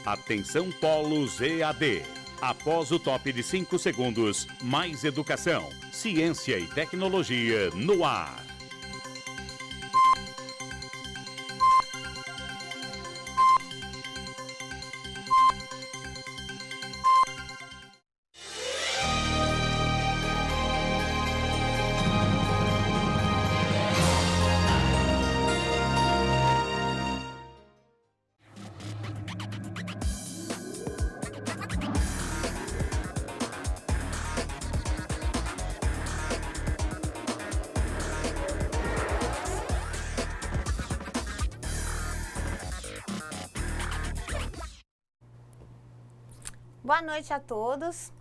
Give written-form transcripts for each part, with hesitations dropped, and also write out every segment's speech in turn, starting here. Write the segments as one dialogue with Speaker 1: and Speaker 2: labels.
Speaker 1: Atenção Polos EAD. Após o top de 5 segundos, mais educação, ciência e tecnologia no ar.
Speaker 2: Boa noite a todos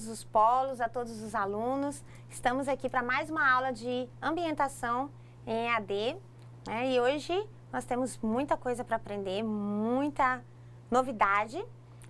Speaker 2: os polos, a todos os alunos. Estamos aqui para mais uma aula de ambientação em EAD, né? E hoje nós temos muita coisa para aprender, muita novidade.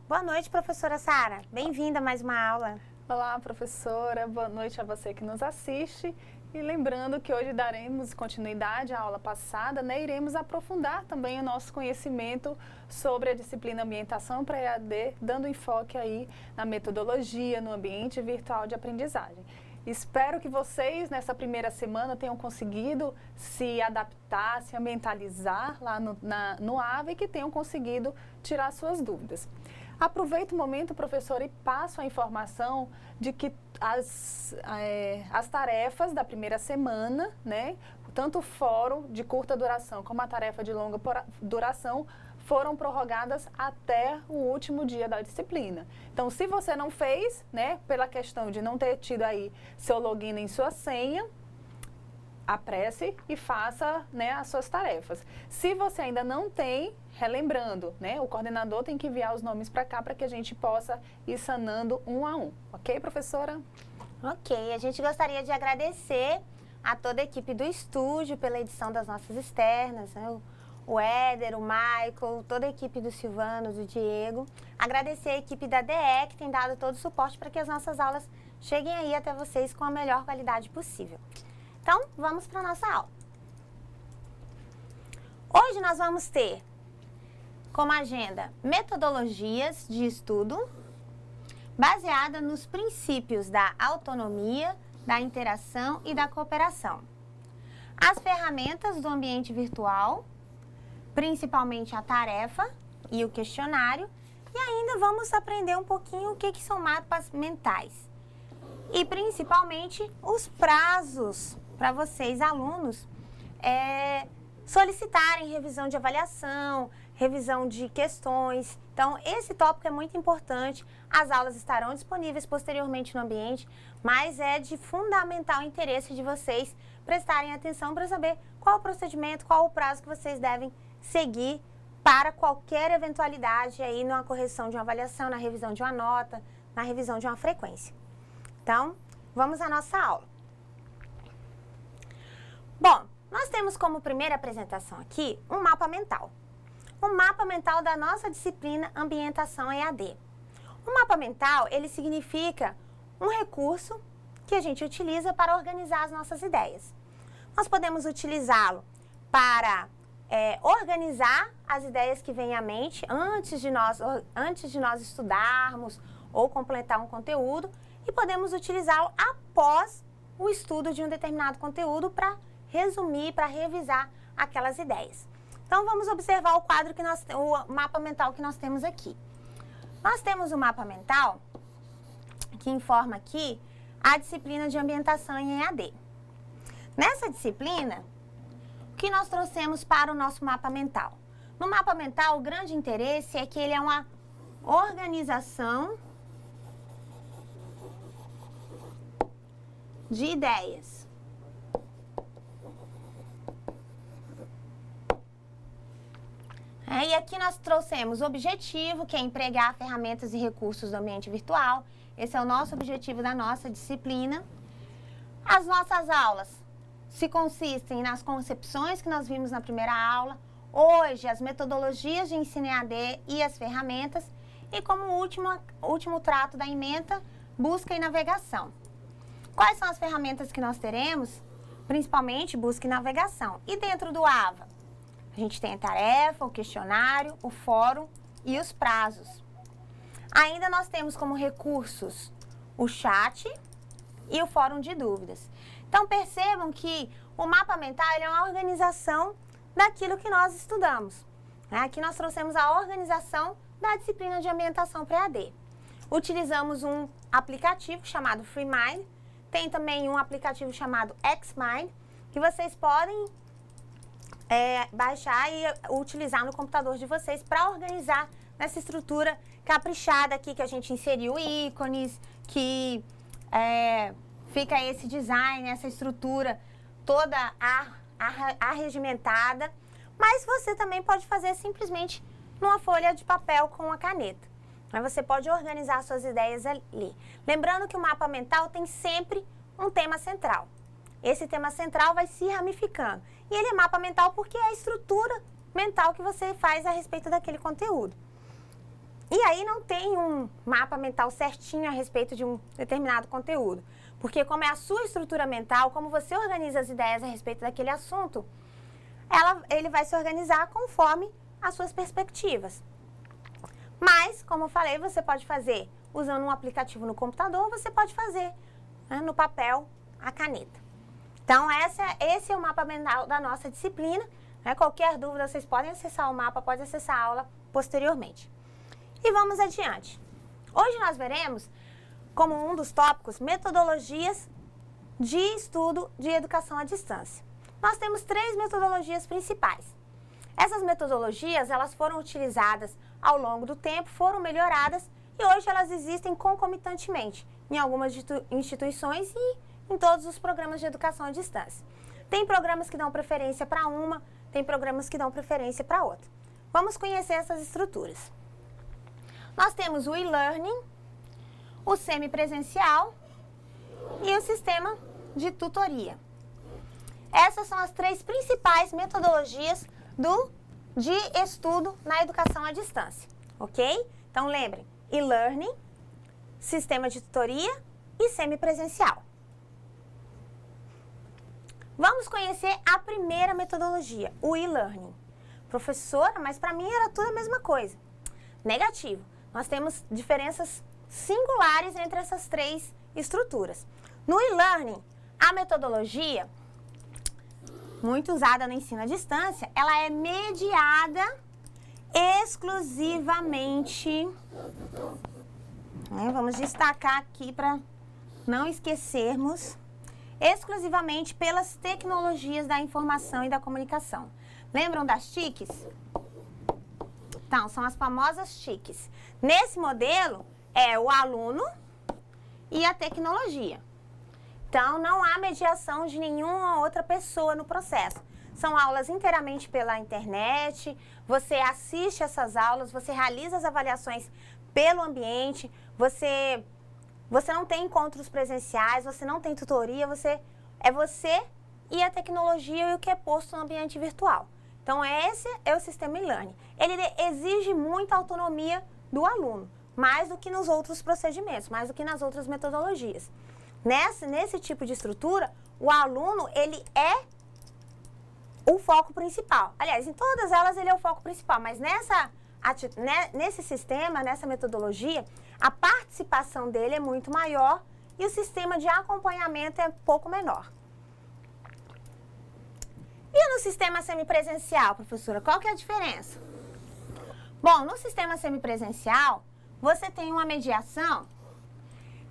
Speaker 2: Boa noite, professora Sara. Bem-vinda a mais uma aula.
Speaker 3: Olá, professora. Boa noite a você que nos assiste. E lembrando que hoje daremos continuidade à aula passada, né? Iremos aprofundar também o nosso conhecimento sobre a disciplina Ambientação para EAD, dando enfoque aí na metodologia, no ambiente virtual de aprendizagem. Espero que vocês, nessa primeira semana, tenham conseguido se adaptar, se ambientalizar lá no AVA e que tenham conseguido tirar suas dúvidas. Aproveito o momento, professor, e passo a informação de que as tarefas da primeira semana, né, tanto o fórum de curta duração como a tarefa de longa duração, foram prorrogadas até o último dia da disciplina. Então, se você não fez, né, pela questão de não ter tido aí seu login em sua senha, apresse e faça, né, as suas tarefas. Se você ainda não tem, relembrando, né, o coordenador tem que enviar os nomes para cá para que a gente possa ir sanando um a um. Ok, professora?
Speaker 2: Ok, a gente gostaria de agradecer a toda a equipe do estúdio pela edição das nossas externas, né, o Éder, o Michael, toda a equipe do Silvano, do Diego. Agradecer a equipe da DE que tem dado todo o suporte para que as nossas aulas cheguem aí até vocês com a melhor qualidade possível. Então, vamos para a nossa aula. Hoje nós vamos ter como agenda metodologias de estudo baseada nos princípios da autonomia, da interação e da cooperação. As ferramentas do ambiente virtual, principalmente a tarefa e o questionário, e ainda vamos aprender um pouquinho o que são mapas mentais. E principalmente os prazos para vocês, alunos, solicitarem revisão de avaliação, revisão de questões. Então, esse tópico é muito importante. As aulas estarão disponíveis posteriormente no ambiente, mas é de fundamental interesse de vocês prestarem atenção para saber qual o procedimento, qual o prazo que vocês devem seguir para qualquer eventualidade aí na correção de uma avaliação, na revisão de uma nota, na revisão de uma frequência. Então, vamos à nossa aula. Bom, nós temos como primeira apresentação aqui um mapa mental. O mapa mental da nossa disciplina Ambientação EAD. O mapa mental, ele significa um recurso que a gente utiliza para organizar as nossas ideias. Nós podemos utilizá-lo para organizar as ideias que vêm à mente antes de nós estudarmos ou completar um conteúdo, e podemos utilizá-lo após o estudo de um determinado conteúdo para resumir, para revisar aquelas ideias. Então, vamos observar o quadro o mapa mental que nós temos aqui. Nós temos um mapa mental que informa aqui a disciplina de ambientação em EAD. Nessa disciplina, o que nós trouxemos para o nosso mapa mental? No mapa mental, o grande interesse é que ele é uma organização de ideias. E aqui nós trouxemos o objetivo, que é empregar ferramentas e recursos do ambiente virtual. Esse é o nosso objetivo da nossa disciplina. As nossas aulas se consistem nas concepções que nós vimos na primeira aula, hoje as metodologias de ensino EAD e as ferramentas, e como último trato da ementa, busca e navegação. Quais são as ferramentas que nós teremos? Principalmente busca e navegação. E dentro do AVA, a gente tem a tarefa, o questionário, o fórum e os prazos. Ainda nós temos como recursos o chat e o fórum de dúvidas. Então percebam que o mapa mental ele é uma organização daquilo que nós estudamos. Aqui nós trouxemos a organização da disciplina de ambientação pré-AD. Utilizamos um aplicativo chamado FreeMind, tem também um aplicativo chamado XMind, que vocês podem baixar e utilizar no computador de vocês para organizar nessa estrutura caprichada aqui, que a gente inseriu ícones, que fica esse design, essa estrutura toda arregimentada, mas você também pode fazer simplesmente numa folha de papel com a caneta. Mas você pode organizar suas ideias ali. Lembrando que o mapa mental tem sempre um tema central. Esse tema central vai se ramificando. E ele é mapa mental porque é a estrutura mental que você faz a respeito daquele conteúdo. E aí não tem um mapa mental certinho a respeito de um determinado conteúdo. Porque como é a sua estrutura mental, como você organiza as ideias a respeito daquele assunto, ele vai se organizar conforme as suas perspectivas. Mas, como eu falei, você pode fazer usando um aplicativo no computador, você pode fazer no papel, a caneta. Então, esse é o mapa mental da nossa disciplina. Qualquer dúvida, vocês podem acessar o mapa, pode acessar a aula posteriormente. E vamos adiante. Hoje nós veremos, como um dos tópicos, metodologias de estudo de educação à distância. Nós temos 3 metodologias principais. Essas metodologias, elas foram utilizadas ao longo do tempo, foram melhoradas e hoje elas existem concomitantemente em algumas instituições e em todos os programas de educação à distância. Tem programas que dão preferência para uma, tem programas que dão preferência para outra. Vamos conhecer essas estruturas. Nós temos o e-learning, o semipresencial e o sistema de tutoria. Essas são as 3 principais metodologias de estudo na educação à distância, ok? Então, lembrem, e-learning, sistema de tutoria e semipresencial. Vamos conhecer a primeira metodologia, o e-learning. Professora, mas para mim era tudo a mesma coisa. Negativo. Nós temos diferenças singulares entre essas 3 estruturas. No e-learning, a metodologia, muito usada no ensino à distância, ela é mediada exclusivamente, vamos destacar aqui para não esquecermos, exclusivamente pelas tecnologias da informação e da comunicação. Lembram das TICs? Então, são as famosas TICs. Nesse modelo, é o aluno e a tecnologia. Então, não há mediação de nenhuma outra pessoa no processo. São aulas inteiramente pela internet, você assiste essas aulas, você realiza as avaliações pelo ambiente, você não tem encontros presenciais, você não tem tutoria, você e a tecnologia e o que é posto no ambiente virtual. Então, esse é o sistema e-learning. Ele exige muita autonomia do aluno, mais do que nos outros procedimentos, mais do que nas outras metodologias. Nesse tipo de estrutura, o aluno, ele é o foco principal. Aliás, em todas elas ele é o foco principal, mas nesse sistema, nessa metodologia, a participação dele é muito maior e o sistema de acompanhamento é pouco menor. E no sistema semipresencial, professora, qual que é a diferença? Bom, no sistema semipresencial, você tem uma mediação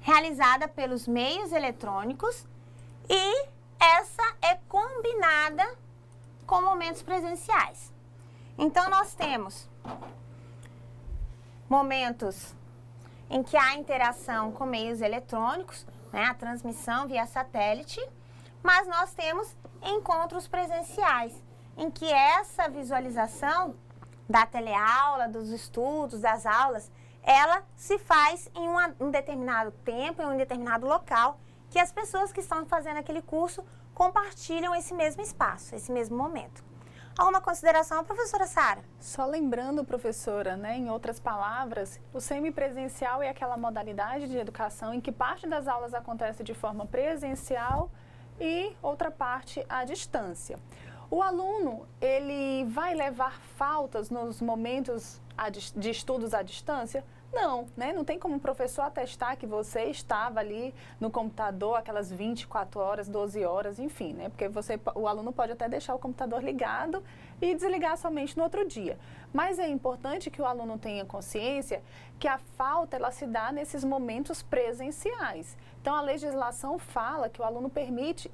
Speaker 2: realizada pelos meios eletrônicos e essa é combinada com momentos presenciais. Então, nós temos momentos em que há interação com meios eletrônicos, a transmissão via satélite, mas nós temos encontros presenciais, em que essa visualização da teleaula, dos estudos, das aulas, ela se faz em um determinado tempo, em um determinado local, que as pessoas que estão fazendo aquele curso compartilham esse mesmo espaço, esse mesmo momento. Alguma consideração, professora Sara?
Speaker 3: Só lembrando, professora, em outras palavras, o semipresencial é aquela modalidade de educação em que parte das aulas acontece de forma presencial e outra parte à distância. O aluno, ele vai levar faltas nos momentos de estudos à distância? Não, né? Não tem como o professor atestar que você estava ali no computador aquelas 24 horas, 12 horas, enfim, né? Porque o aluno pode até deixar o computador ligado e desligar somente no outro dia. Mas é importante que o aluno tenha consciência que a falta, ela se dá nesses momentos presenciais. Então, a legislação fala que o aluno permite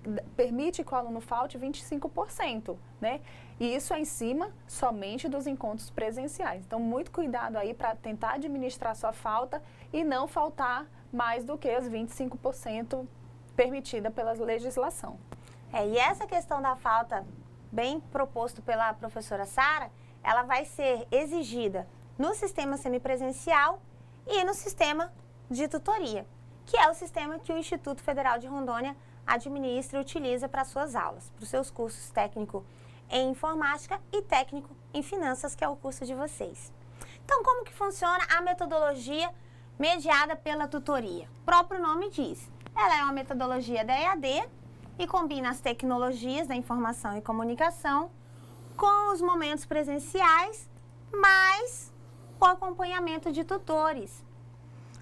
Speaker 3: que o aluno falte 25%, né? E isso é em cima somente dos encontros presenciais. Então, muito cuidado aí para tentar administrar sua falta e não faltar mais do que as 25% permitida pela legislação.
Speaker 2: E essa questão da falta, bem proposto pela professora Sara, ela vai ser exigida no sistema semipresencial e no sistema de tutoria, que é o sistema que o Instituto Federal de Rondônia administra e utiliza para suas aulas, para os seus cursos técnico em informática e técnico em finanças, que é o curso de vocês. Então, como que funciona a metodologia mediada pela tutoria? O próprio nome diz, ela é uma metodologia da EAD e combina as tecnologias da informação e comunicação com os momentos presenciais, mais o acompanhamento de tutores.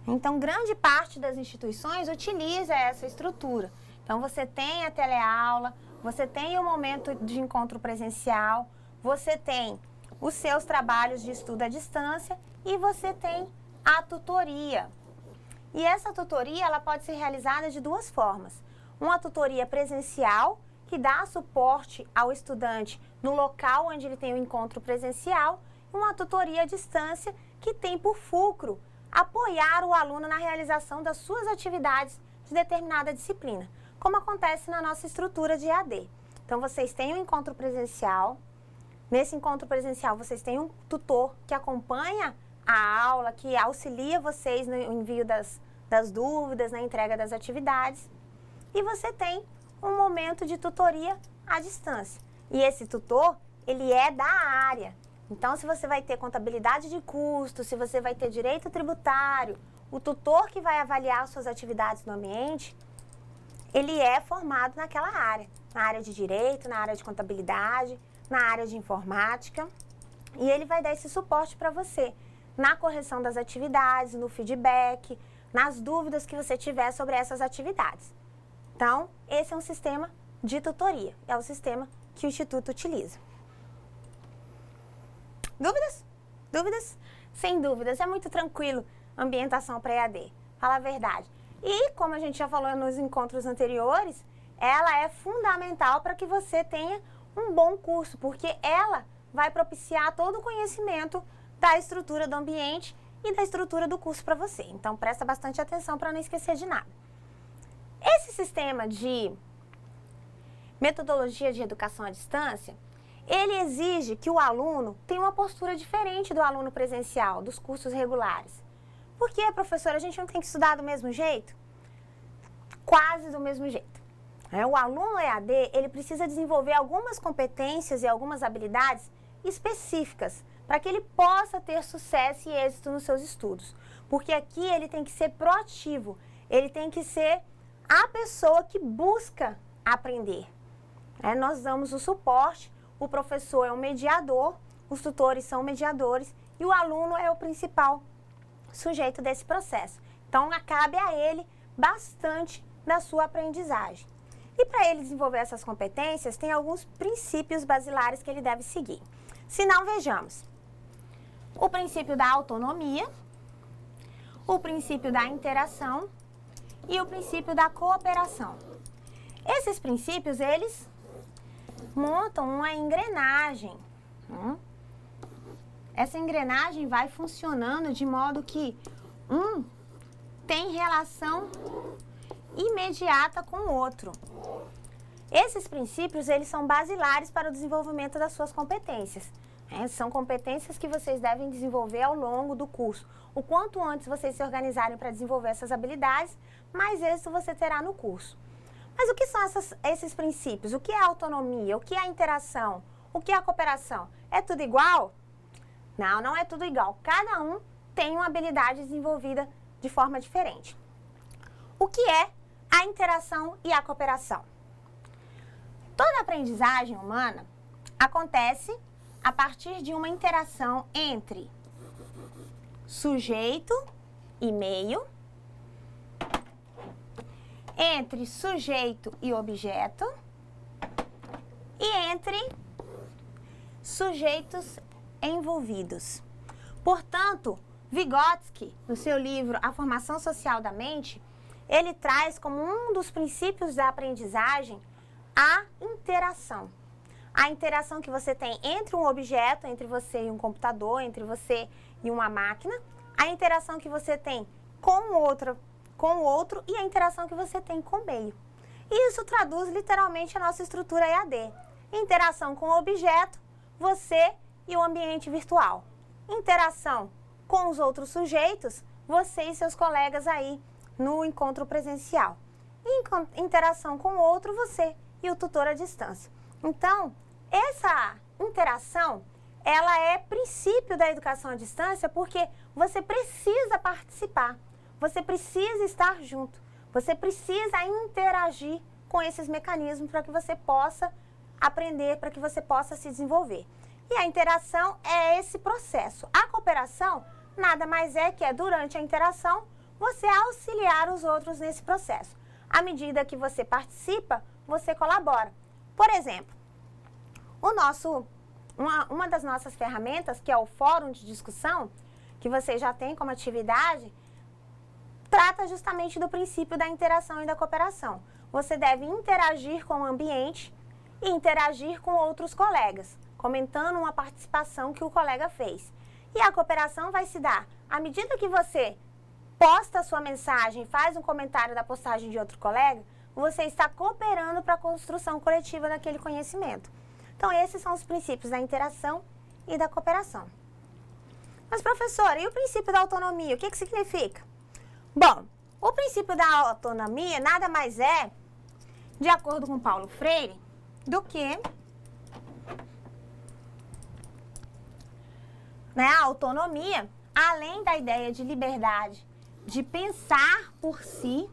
Speaker 2: Então, grande parte das instituições utiliza essa estrutura. Então, você tem a teleaula, você tem o momento de encontro presencial, você tem os seus trabalhos de estudo à distância e você tem a tutoria. E essa tutoria, ela pode ser realizada de duas formas. Uma tutoria presencial, que dá suporte ao estudante no local onde ele tem o encontro presencial, e uma tutoria à distância, que tem por fulcro apoiar o aluno na realização das suas atividades de determinada disciplina, como acontece na nossa estrutura de EAD. Então, vocês têm um encontro presencial. Nesse encontro presencial, vocês têm um tutor que acompanha a aula, que auxilia vocês no envio das dúvidas, na entrega das atividades. E você tem um momento de tutoria à distância. E esse tutor, ele é da área. Então, se você vai ter contabilidade de custos, se você vai ter direito tributário, o tutor que vai avaliar suas atividades no ambiente, ele é formado naquela área. Na área de direito, na área de contabilidade, na área de informática. E ele vai dar esse suporte para você na correção das atividades, no feedback, nas dúvidas que você tiver sobre essas atividades. Então, esse é um sistema de tutoria, é o sistema que o Instituto utiliza. Dúvidas? Dúvidas? Sem dúvidas, é muito tranquilo a ambientação para EAD, fala a verdade. E, como a gente já falou nos encontros anteriores, ela é fundamental para que você tenha um bom curso, porque ela vai propiciar todo o conhecimento da estrutura do ambiente e da estrutura do curso para você. Então, presta bastante atenção para não esquecer de nada. Esse sistema de metodologia de educação à distância, ele exige que o aluno tenha uma postura diferente do aluno presencial, dos cursos regulares. Por quê, professora? A gente não tem que estudar do mesmo jeito? Quase do mesmo jeito. O aluno EAD, ele precisa desenvolver algumas competências e algumas habilidades específicas para que ele possa ter sucesso e êxito nos seus estudos. Porque aqui ele tem que ser proativo, ele tem que ser a pessoa que busca aprender. Nós damos o suporte, o professor é um mediador, os tutores são mediadores e o aluno é o principal sujeito desse processo. Então, cabe a ele bastante da sua aprendizagem. E para ele desenvolver essas competências, tem alguns princípios basilares que ele deve seguir. Se não, vejamos. O princípio da autonomia, o princípio da interação e o princípio da cooperação. Esses princípios, eles montam uma engrenagem. Essa engrenagem vai funcionando de modo que um tem relação imediata com o outro. Esses princípios, eles são basilares para o desenvolvimento das suas competências. São competências que vocês devem desenvolver ao longo do curso. O quanto antes vocês se organizarem para desenvolver essas habilidades, mais êxito você terá no curso. Mas o que são esses princípios? O que é a autonomia? O que é a interação? O que é a cooperação? É tudo igual? Não, não é tudo igual. Cada um tem uma habilidade desenvolvida de forma diferente. O que é a interação e a cooperação? Toda aprendizagem humana acontece a partir de uma interação entre sujeito e meio, entre sujeito e objeto e entre sujeitos envolvidos. Portanto, Vygotsky, no seu livro A Formação Social da Mente, ele traz como um dos princípios da aprendizagem a interação. A interação que você tem entre um objeto, entre você e um computador, entre você e uma máquina, a interação que você tem com o outro e a interação que você tem com o meio. E isso traduz literalmente a nossa estrutura EAD. Interação com o objeto, você e o ambiente virtual. Interação com os outros sujeitos, você e seus colegas aí no encontro presencial. E interação com o outro, você e o tutor à distância. Então, essa interação, ela é princípio da educação à distância porque você precisa participar, você precisa estar junto, você precisa interagir com esses mecanismos para que você possa aprender, para que você possa se desenvolver. E a interação é esse processo. A cooperação nada mais é que durante a interação, você auxiliar os outros nesse processo. À medida que você participa, você colabora. Por exemplo, uma das nossas ferramentas, que é o fórum de discussão, que você já tem como atividade, trata justamente do princípio da interação e da cooperação. Você deve interagir com o ambiente e interagir com outros colegas, comentando uma participação que o colega fez. E a cooperação vai se dar à medida que você posta a sua mensagem, faz um comentário da postagem de outro colega, você está cooperando para a construção coletiva daquele conhecimento. Então, esses são os princípios da interação e da cooperação. Mas, professora, e o princípio da autonomia? O que significa? Bom, o princípio da autonomia nada mais é, de acordo com Paulo Freire, do que a autonomia, além da ideia de liberdade, de pensar por si,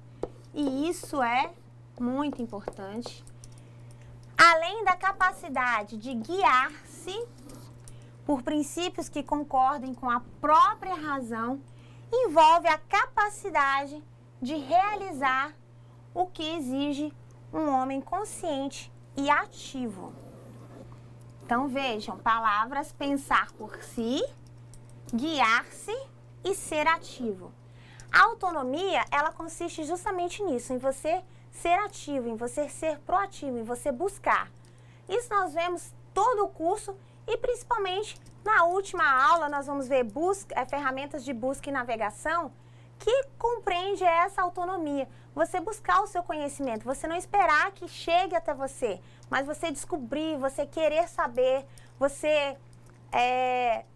Speaker 2: e isso é muito importante, além da capacidade de guiar-se por princípios que concordem com a própria razão, envolve a capacidade de realizar o que exige um homem consciente e ativo. Então, vejam, palavras: pensar por si, guiar-se e ser ativo. A autonomia, ela consiste justamente nisso, em você ser ativo, em você ser proativo, em você buscar. Isso nós vemos todo o curso e principalmente na última aula nós vamos ver ferramentas de busca e navegação que compreende essa autonomia. Você buscar o seu conhecimento, você não esperar que chegue até você, mas você descobrir, você querer saber, você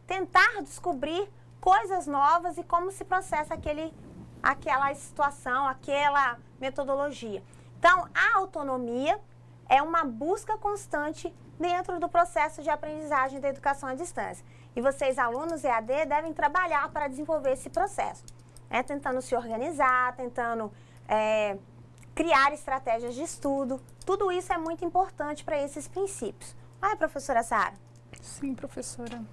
Speaker 2: tentar descobrir coisas novas e como se processa aquela situação, aquela metodologia. Então, a autonomia é uma busca constante dentro do processo de aprendizagem da educação à distância. E vocês, alunos EAD, devem trabalhar para desenvolver esse processo, tentando se organizar, tentando criar estratégias de estudo. Tudo isso é muito importante para esses princípios. Professora Sara?
Speaker 3: Sim, professora.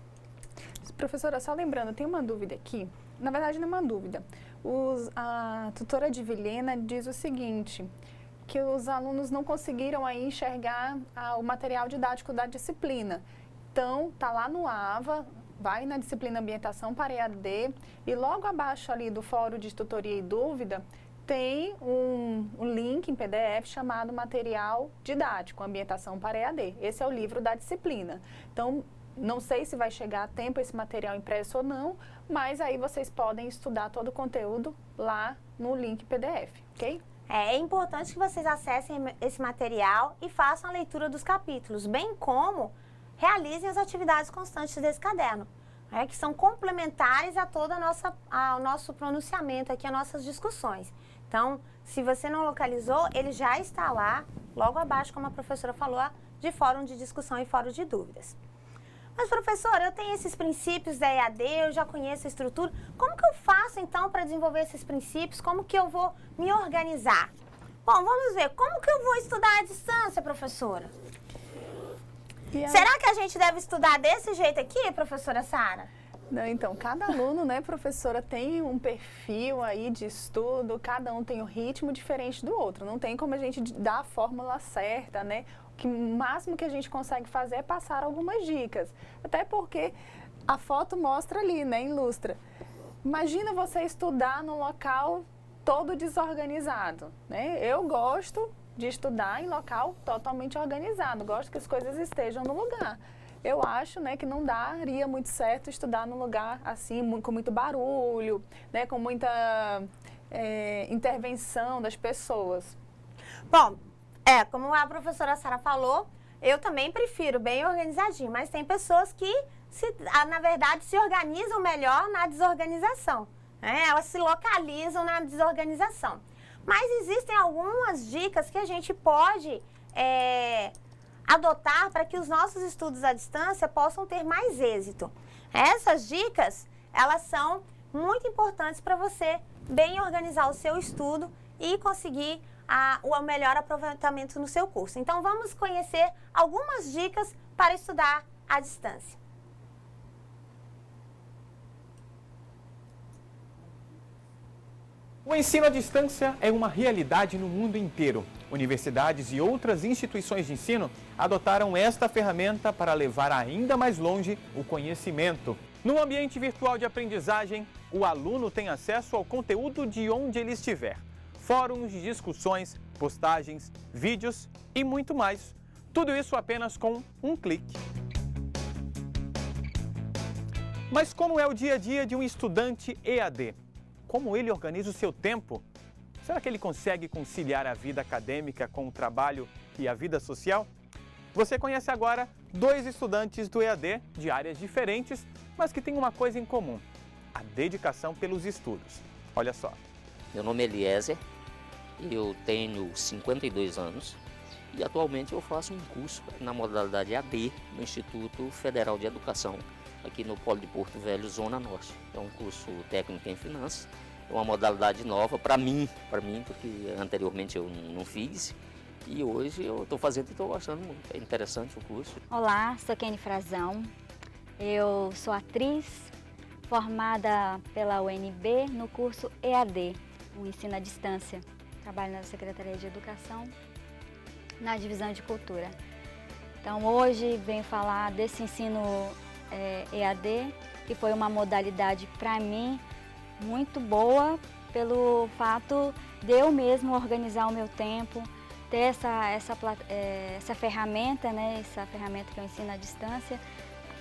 Speaker 3: Professora, só lembrando, tem uma dúvida aqui. Na verdade, não é uma dúvida. A tutora de Vilhena diz o seguinte, que os alunos não conseguiram aí enxergar o material didático da disciplina. Então, tá lá no AVA, vai na disciplina Ambientação para EAD e logo abaixo ali do fórum de tutoria e dúvida, tem um link em PDF chamado Material Didático, Ambientação para EAD. Esse é o livro da disciplina. Então, não sei se vai chegar a tempo esse material impresso ou não, mas aí vocês podem estudar todo o conteúdo lá no link PDF, ok?
Speaker 2: É importante que vocês acessem esse material e façam a leitura dos capítulos, bem como realizem as atividades constantes desse caderno, que são complementares a todo ao nosso pronunciamento aqui, as nossas discussões. Então, se você não localizou, ele já está lá, logo abaixo, como a professora falou, de fórum de discussão e fórum de dúvidas. Mas, professora, eu tenho esses princípios da EAD, eu já conheço a estrutura. Como que eu faço, então, para desenvolver esses princípios? Como que eu vou me organizar? Bom, vamos ver. Como que eu vou estudar à distância, professora? Será que a gente deve estudar desse jeito aqui, professora Sara?
Speaker 3: Não, então, cada aluno, né, professora, tem um perfil aí de estudo, cada um tem um ritmo diferente do outro. Não tem como a gente dar a fórmula certa, né? O máximo que a gente consegue fazer é passar algumas dicas. Até porque a foto mostra ali, né, ilustra. Imagina você estudar num local todo desorganizado, né? Eu gosto de estudar em local totalmente organizado, gosto que as coisas estejam no lugar. Eu acho, né, que não daria muito certo estudar num lugar assim, com muito barulho, né, com muita intervenção das pessoas.
Speaker 2: Bom, como a professora Sara falou, eu também prefiro bem organizadinho, mas tem pessoas que, na verdade, se organizam melhor na desorganização, né? Elas se localizam na desorganização. Mas existem algumas dicas que a gente pode adotar para que os nossos estudos à distância possam ter mais êxito. Essas dicas, elas são muito importantes para você bem organizar o seu estudo e conseguir o melhor aproveitamento no seu curso. Então, vamos conhecer algumas dicas para estudar à distância.
Speaker 4: O ensino à distância é uma realidade no mundo inteiro. Universidades e outras instituições de ensino adotaram esta ferramenta para levar ainda mais longe o conhecimento. No ambiente virtual de aprendizagem, o aluno tem acesso ao conteúdo de onde ele estiver. Fóruns de discussões, postagens, vídeos e muito mais. Tudo isso apenas com um clique. Mas como é o dia a dia de um estudante EAD? Como ele organiza o seu tempo? Será que ele consegue conciliar a vida acadêmica com o trabalho e a vida social? Você conhece agora dois estudantes do EAD de áreas diferentes, mas que têm uma coisa em comum: a dedicação pelos estudos. Olha só.
Speaker 5: Meu nome é Eliezer, eu tenho 52 anos e atualmente eu faço um curso na modalidade AD no Instituto Federal de Educação, aqui no Polo de Porto Velho, Zona Norte. É um curso técnico em finanças, é uma modalidade nova para mim, porque anteriormente eu não fiz e hoje eu estou fazendo e estou gostando muito. É interessante o curso.
Speaker 6: Olá, sou Kenny Frazão, eu sou atriz formada pela UNB no curso EAD, o ensino à distância. Trabalho na Secretaria de Educação, na divisão de cultura. Então hoje venho falar desse ensino EAD, que foi uma modalidade para mim muito boa pelo fato de eu mesmo organizar o meu tempo, ter essa ferramenta, né, essa ferramenta que eu ensino à distância,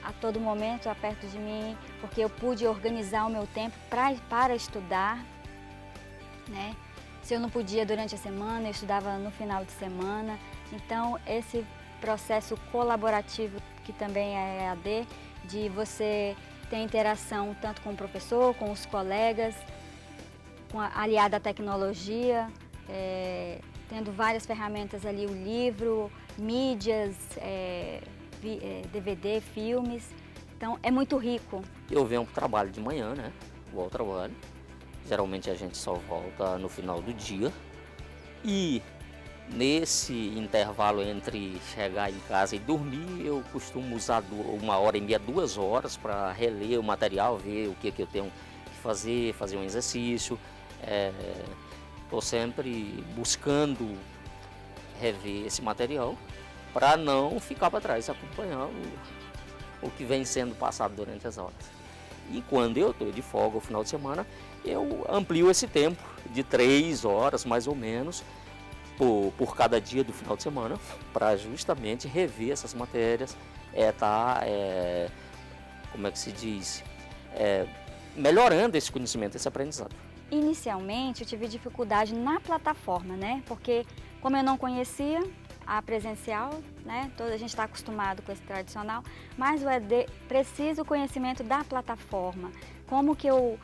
Speaker 6: a todo momento perto de mim, porque eu pude organizar o meu tempo para estudar, né? Se eu não podia durante a semana, eu estudava no final de semana. Então, esse processo colaborativo, que também é EAD, de você ter interação tanto com o professor, com os colegas, aliada à tecnologia, tendo várias ferramentas ali, o livro, mídias, DVD, filmes. Então, é muito rico.
Speaker 5: Eu venho para o trabalho de manhã, né? Vou ao trabalho. Geralmente a gente só volta no final do dia. E nesse intervalo entre chegar em casa e dormir, eu costumo usar 1h30, 2 horas para reler o material, ver o que eu tenho que fazer um exercício. Estou sempre buscando rever esse material para não ficar para trás, acompanhar o que vem sendo passado durante as aulas. E quando eu estou de folga, no final de semana, eu amplio esse tempo de 3 horas, mais ou menos, por cada dia do final de semana, para justamente rever essas matérias, como é que se diz, melhorando esse conhecimento, esse aprendizado.
Speaker 6: Inicialmente, eu tive dificuldade na plataforma, né? Porque como eu não conhecia a presencial, né? A gente está acostumado com esse tradicional, mas o EAD precisa o conhecimento da plataforma. Como que eu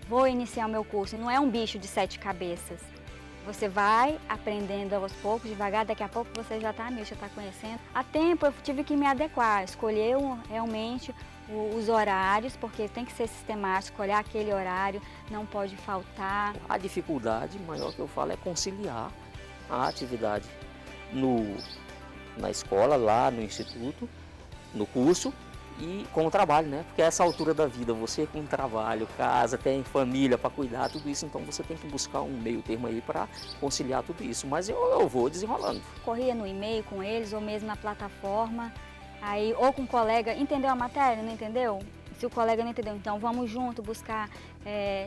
Speaker 6: vou iniciar o meu curso? Não é um bicho de 7 cabeças. Você vai aprendendo aos poucos, devagar, daqui a pouco você já está conhecendo. A tempo eu tive que me adequar, escolher realmente os horários, porque tem que ser sistemático, olhar aquele horário, não pode faltar.
Speaker 5: A dificuldade maior que eu falo é conciliar a atividade na escola, lá no instituto, no curso, e com o trabalho, né? Porque a essa altura da vida, você com trabalho, casa, tem família para cuidar, tudo isso, então você tem que buscar um meio termo aí para conciliar tudo isso. Mas eu vou desenrolando.
Speaker 6: Corria no e-mail com eles ou mesmo na plataforma, aí ou com o colega, entendeu a matéria, não entendeu? Se o colega não entendeu, então vamos junto buscar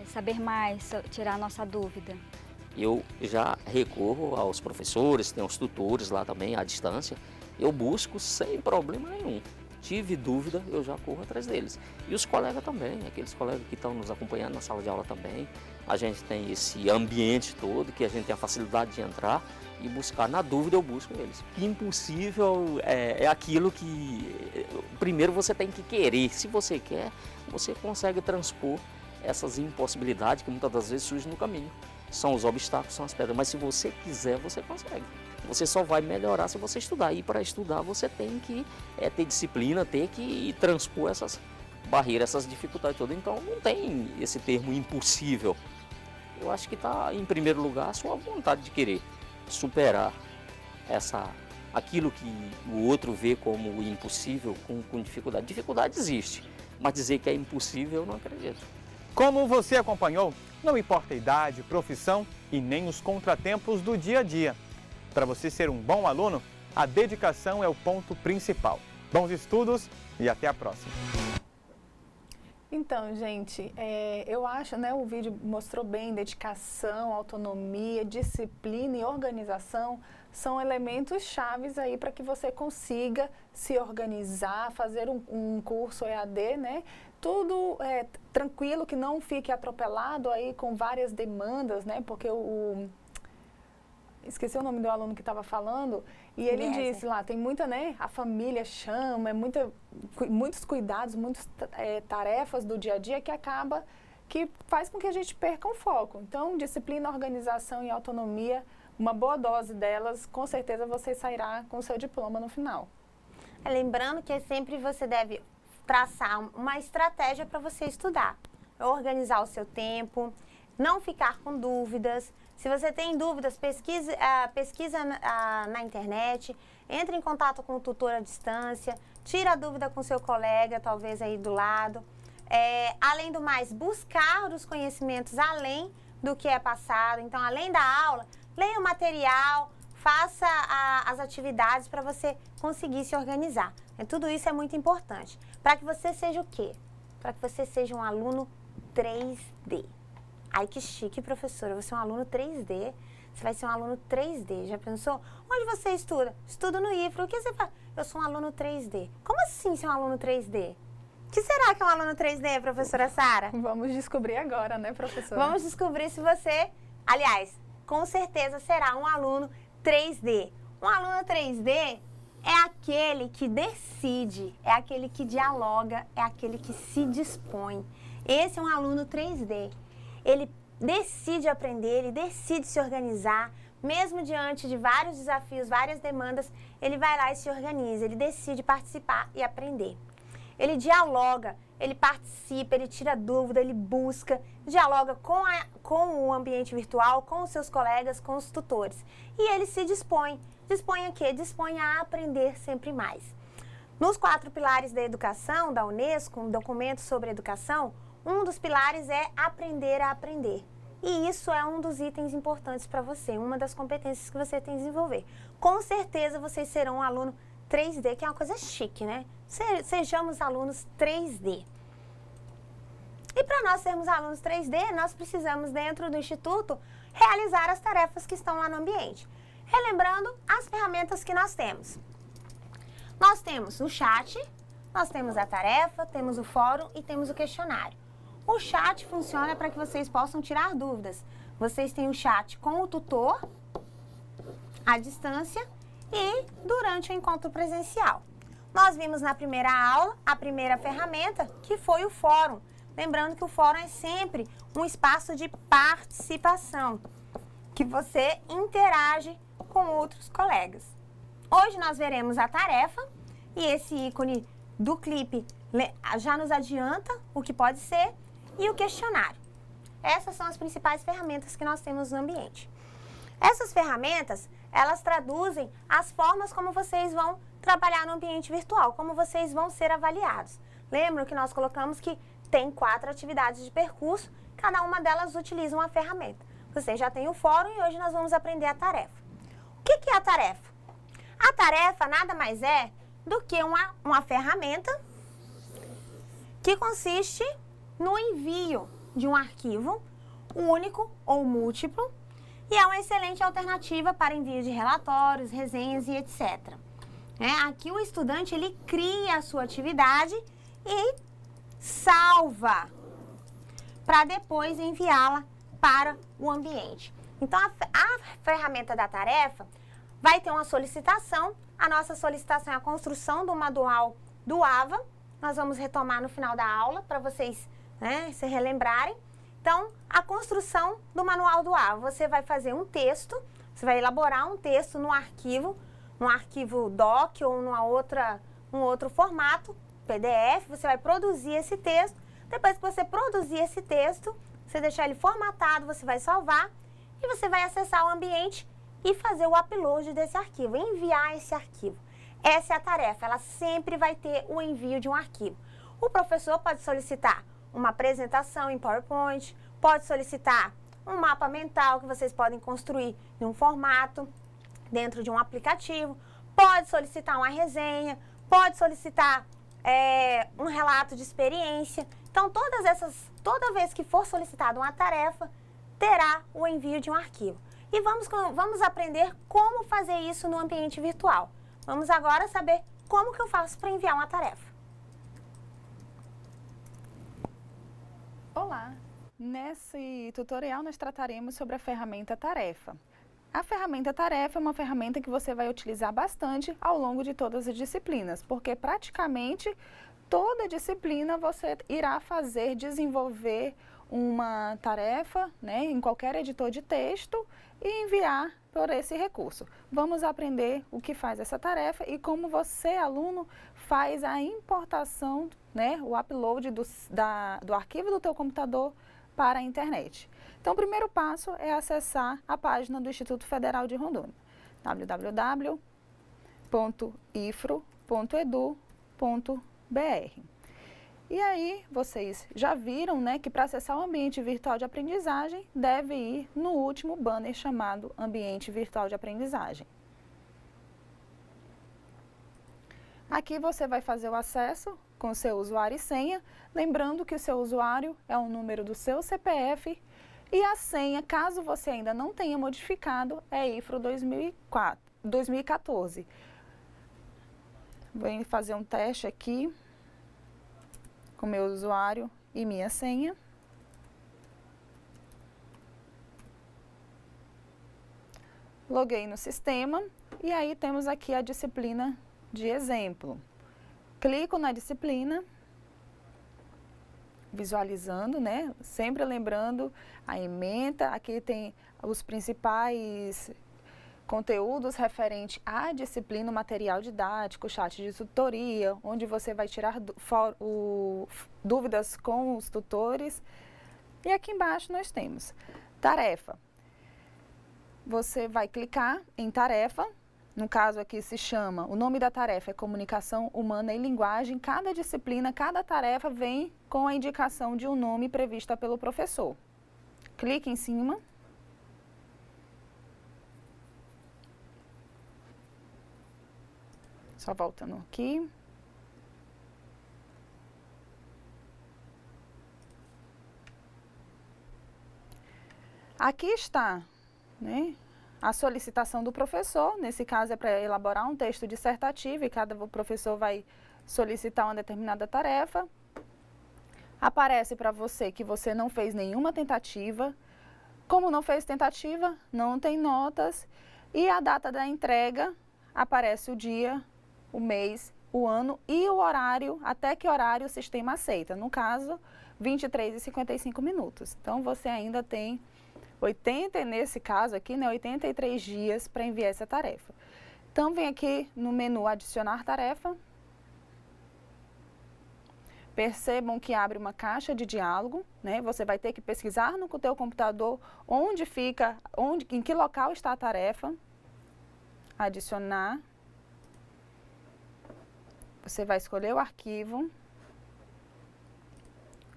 Speaker 6: saber mais, tirar a nossa dúvida.
Speaker 5: Eu já recorro aos professores, tem os tutores lá também à distância, eu busco sem problema nenhum. Tive dúvida, eu já corro atrás deles. E os colegas também, aqueles colegas que estão nos acompanhando na sala de aula também. A gente tem esse ambiente todo que a gente tem a facilidade de entrar e buscar. Na dúvida eu busco eles. Impossível é aquilo que primeiro você tem que querer. Se você quer, você consegue transpor essas impossibilidades que muitas das vezes surgem no caminho. São os obstáculos, são as pedras, mas se você quiser, você consegue. Você só vai melhorar se você estudar. E para estudar você tem que ter disciplina, ter que transpor essas barreiras, essas dificuldades todas. Então não tem esse termo impossível. Eu acho que está em primeiro lugar a sua vontade de querer superar aquilo que o outro vê como impossível com dificuldade. Dificuldade existe, mas dizer que é impossível eu não acredito.
Speaker 4: Como você acompanhou, não importa a idade, profissão e nem os contratempos do dia a dia. Para você ser um bom aluno, a dedicação é o ponto principal. Bons estudos e até a próxima.
Speaker 3: Então, gente, eu acho, né, o vídeo mostrou bem, dedicação, autonomia, disciplina e organização são elementos chaves aí para que você consiga se organizar, fazer um curso EAD, né? Tudo tranquilo, que não fique atropelado aí com várias demandas, né? Porque esqueci o nome do aluno que estava falando, e ele disse lá, tem muita, né, a família chama, muitos cuidados, muitas tarefas do dia a dia que faz com que a gente perca o foco. Então, disciplina, organização e autonomia, uma boa dose delas, com certeza você sairá com o seu diploma no final.
Speaker 2: Lembrando que sempre você deve traçar uma estratégia para você estudar, organizar o seu tempo, não ficar com dúvidas. Se você tem dúvidas, pesquisa na internet, entre em contato com o tutor à distância, tira a dúvida com seu colega, talvez aí do lado. Além do mais, buscar os conhecimentos além do que é passado. Então, além da aula, leia o material, faça as atividades para você conseguir se organizar. Tudo isso é muito importante. Para que você seja o quê? Para que você seja um aluno 3D. Ai, que chique, professora, você é um aluno 3D, você vai ser um aluno 3D, já pensou? Onde você estuda? Estudo no IFRA, o que você faz? Eu sou um aluno 3D. Como assim ser um aluno 3D? O que será que é um aluno 3D, professora Sara?
Speaker 3: Vamos descobrir agora, né, professora?
Speaker 2: Vamos descobrir se você, aliás, com certeza será um aluno 3D. Um aluno 3D é aquele que decide, é aquele que dialoga, é aquele que se dispõe. Esse é um aluno 3D. Ele decide aprender, ele decide se organizar, mesmo diante de vários desafios, várias demandas, ele vai lá e se organiza, ele decide participar e aprender. Ele dialoga, ele participa, ele tira dúvida, ele busca, dialoga com o ambiente virtual, com os seus colegas, com os tutores. E ele se dispõe. Dispõe a quê? Dispõe a aprender sempre mais. Nos 4 pilares da educação, da Unesco, um documento sobre educação, um dos pilares é aprender a aprender. E isso é um dos itens importantes para você, uma das competências que você tem que desenvolver. Com certeza vocês serão um aluno 3D, que é uma coisa chique, né? Sejamos alunos 3D. E para nós sermos alunos 3D, nós precisamos, dentro do Instituto, realizar as tarefas que estão lá no ambiente. Relembrando as ferramentas que nós temos. Nós temos o chat, nós temos a tarefa, temos o fórum e temos o questionário. O chat funciona para que vocês possam tirar dúvidas. Vocês têm o chat com o tutor, à distância e durante o encontro presencial. Nós vimos na primeira aula a primeira ferramenta, que foi o fórum. Lembrando que o fórum é sempre um espaço de participação, que você interage com outros colegas. Hoje nós veremos a tarefa e esse ícone do clipe já nos adianta o que pode ser. E o questionário. Essas são as principais ferramentas que nós temos no ambiente. Essas ferramentas, elas traduzem as formas como vocês vão trabalhar no ambiente virtual, como vocês vão ser avaliados. Lembram que nós colocamos que tem 4 atividades de percurso, cada uma delas utiliza uma ferramenta. Vocês já têm o fórum e hoje nós vamos aprender a tarefa. O que é a tarefa? A tarefa nada mais é do que uma ferramenta que consiste no envio de um arquivo único ou múltiplo e é uma excelente alternativa para envio de relatórios, resenhas e etc. Aqui o estudante ele cria a sua atividade e salva para depois enviá-la para o ambiente. Então a ferramenta da tarefa vai ter uma solicitação. A nossa solicitação é a construção do manual do AVA. Nós vamos retomar no final da aula para vocês se relembrarem. Então, a construção do manual do AVA. Você vai fazer um texto, você vai elaborar um texto num arquivo doc ou um outro formato, PDF. Você vai produzir esse texto. Depois que você produzir esse texto, você deixar ele formatado, você vai salvar e você vai acessar o ambiente e fazer o upload desse arquivo, enviar esse arquivo. Essa é a tarefa, ela sempre vai ter o envio de um arquivo. O professor pode solicitar uma apresentação em PowerPoint, pode solicitar um mapa mental que vocês podem construir em um formato, dentro de um aplicativo, pode solicitar uma resenha, pode solicitar um relato de experiência. Então, toda vez que for solicitada uma tarefa, terá o envio de um arquivo. E vamos aprender como fazer isso no ambiente virtual. Vamos agora saber como que eu faço para enviar uma tarefa.
Speaker 3: Olá! Nesse tutorial nós trataremos sobre a ferramenta Tarefa. A ferramenta Tarefa é uma ferramenta que você vai utilizar bastante ao longo de todas as disciplinas, porque praticamente toda disciplina você irá desenvolver uma tarefa, em qualquer editor de texto e enviar por esse recurso. Vamos aprender o que faz essa tarefa e como você, aluno, faz a importação, o upload do arquivo do teu computador para a internet. Então, o primeiro passo é acessar a página do Instituto Federal de Rondônia, www.ifro.edu.br. E aí, vocês já viram, que para acessar o ambiente virtual de aprendizagem, deve ir no último banner chamado Ambiente Virtual de Aprendizagem. Aqui você vai fazer o acesso com o seu usuário e senha, lembrando que o seu usuário é o número do seu CPF e a senha, caso você ainda não tenha modificado, é IFRO 2014. Vou fazer um teste aqui com meu usuário e minha senha. Loguei no sistema e aí temos aqui a disciplina de exemplo. Clico na disciplina, visualizando, sempre lembrando a ementa. Aqui tem os principais conteúdos referentes à disciplina, o material didático, o chat de tutoria, onde você vai tirar dúvidas com os tutores. E aqui embaixo nós temos tarefa. Você vai clicar em tarefa. No caso aqui se chama, o nome da tarefa é Comunicação Humana e Linguagem. Cada disciplina, cada tarefa vem com a indicação de um nome prevista pelo professor. Clique em cima. Só voltando aqui. Aqui está, a solicitação do professor. Nesse caso é para elaborar um texto dissertativo e cada professor vai solicitar uma determinada tarefa. Aparece para você que você não fez nenhuma tentativa. Como não fez tentativa, não tem notas. E a data da entrega, aparece o dia, o mês, o ano e o horário, até que horário o sistema aceita. No caso, 23h55. Então, você ainda tem 83 dias para enviar essa tarefa. Então, vem aqui no menu adicionar tarefa. Percebam que abre uma caixa de diálogo, Você vai ter que pesquisar no teu computador onde fica, em que local está a tarefa. Adicionar. Você vai escolher o arquivo,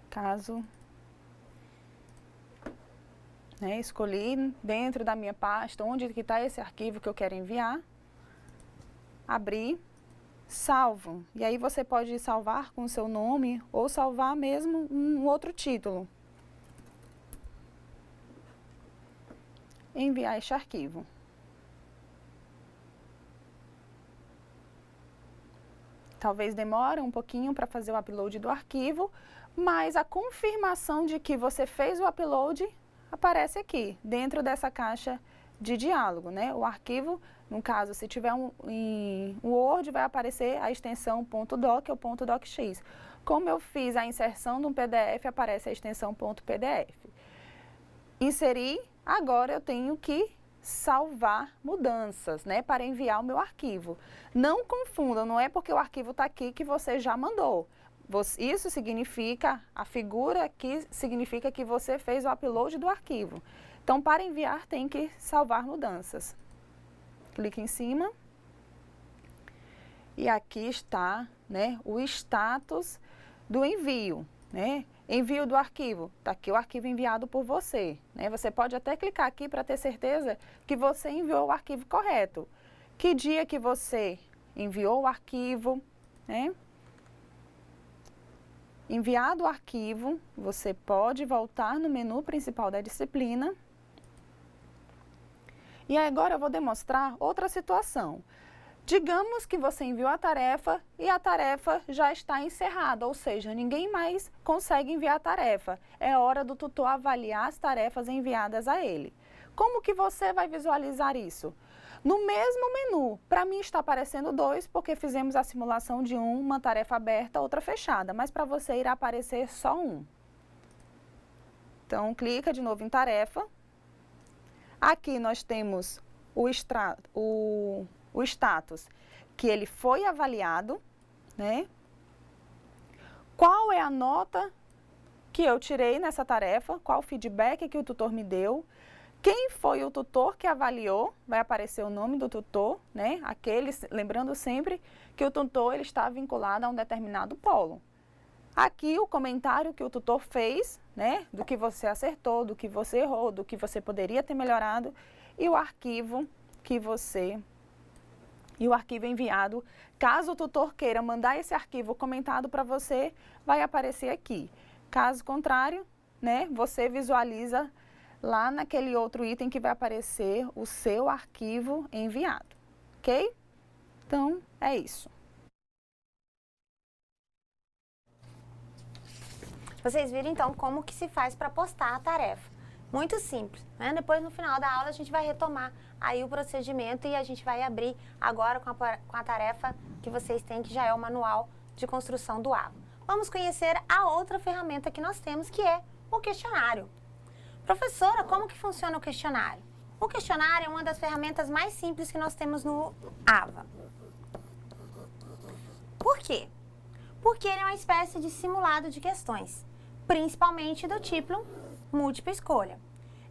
Speaker 3: caso, né, escolhi dentro da minha pasta onde que está esse arquivo que eu quero enviar, abrir, salvo. E aí você pode salvar com o seu nome ou salvar mesmo um outro título. Enviar este arquivo. Talvez demore um pouquinho para fazer o upload do arquivo, mas a confirmação de que você fez o upload aparece aqui, dentro dessa caixa de diálogo, né? O arquivo, no caso, se tiver em Word, vai aparecer a extensão .doc ou .docx. Como eu fiz a inserção de um PDF, aparece a extensão .pdf. Inseri, agora eu tenho que salvar mudanças, né, para enviar o meu arquivo. Não confunda, não é porque o arquivo está aqui que você já mandou. Isso significa, a figura aqui significa que você fez o upload do arquivo. Então, para enviar, tem que salvar mudanças. Clique em cima. E aqui está, né, o status do envio, né? Envio do arquivo, está aqui o arquivo enviado por você, né? Você pode até clicar aqui para ter certeza que você enviou o arquivo correto. Que dia que você enviou o arquivo, né? Enviado o arquivo, você pode voltar no menu principal da disciplina. E agora eu vou demonstrar outra situação. Digamos que você enviou a tarefa e a tarefa já está encerrada, ou seja, ninguém mais consegue enviar a tarefa. É hora do tutor avaliar as tarefas enviadas a ele. Como que você vai visualizar isso? No mesmo menu, para mim está aparecendo 2, porque fizemos a simulação de uma tarefa aberta, outra fechada, mas para você irá aparecer só 1. Então, clica de novo em tarefa. Aqui nós temos o status, que ele foi avaliado, né? Qual é a nota que eu tirei nessa tarefa, qual o feedback que o tutor me deu, quem foi o tutor que avaliou, vai aparecer o nome do tutor, né? Lembrando sempre que o tutor ele está vinculado a um determinado polo. Aqui o comentário que o tutor fez, né? Do que você acertou, do que você errou, do que você poderia ter melhorado e o arquivo que você... E o arquivo enviado, caso o tutor queira mandar esse arquivo comentado para você, vai aparecer aqui. Caso contrário, né, você visualiza lá naquele outro item que vai aparecer o seu arquivo enviado, ok? Então, é isso.
Speaker 2: Vocês viram, então, como que se faz para postar a tarefa. Muito simples, né? Depois, no final da aula, a gente vai retomar aí o procedimento e a gente vai abrir agora com a tarefa que vocês têm, que já é o manual de construção do AVA. Vamos conhecer a outra ferramenta que nós temos, que é o questionário. Professora, como que funciona o questionário? O questionário é uma das ferramentas mais simples que nós temos no AVA. Por quê? Porque ele é uma espécie de simulado de questões, principalmente do tipo múltipla escolha.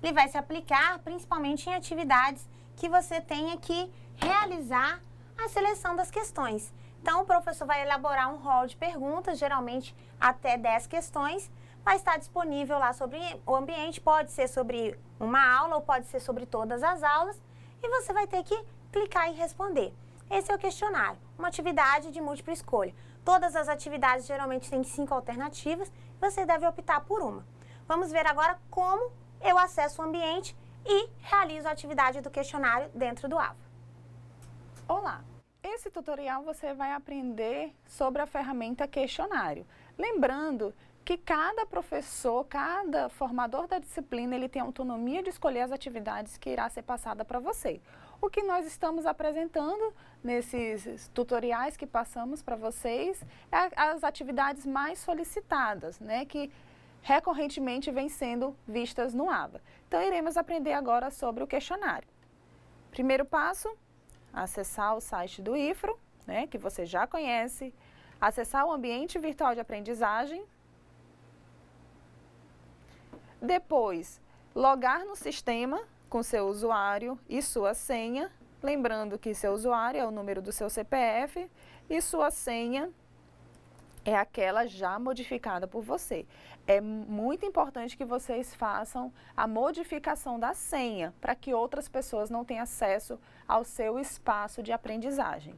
Speaker 2: Ele vai se aplicar principalmente em atividades que você tenha que realizar a seleção das questões. Então, o professor vai elaborar um rol de perguntas, geralmente até 10 questões, vai estar disponível lá sobre o ambiente, pode ser sobre uma aula ou pode ser sobre todas as aulas, e você vai ter que clicar e responder. Esse é o questionário, uma atividade de múltipla escolha. Todas as atividades geralmente têm 5 alternativas, você deve optar por uma. Vamos ver agora como eu acesso o ambiente e realizo a atividade do questionário dentro do AVA.
Speaker 3: Olá! Esse tutorial você vai aprender sobre a ferramenta questionário. Lembrando que cada professor, cada formador da disciplina, ele tem autonomia de escolher as atividades que irá ser passada para você. O que nós estamos apresentando nesses tutoriais que passamos para vocês é as atividades mais solicitadas, né, que recorrentemente vêm sendo vistas no AVA. Então, iremos aprender agora sobre o questionário. Primeiro passo, acessar o site do IFRO, né, que você já conhece, acessar o ambiente virtual de aprendizagem, depois logar no sistema com seu usuário e sua senha, lembrando que seu usuário é o número do seu CPF e sua senha é aquela já modificada por você. É muito importante que vocês façam a modificação da senha para que outras pessoas não tenham acesso ao seu espaço de aprendizagem.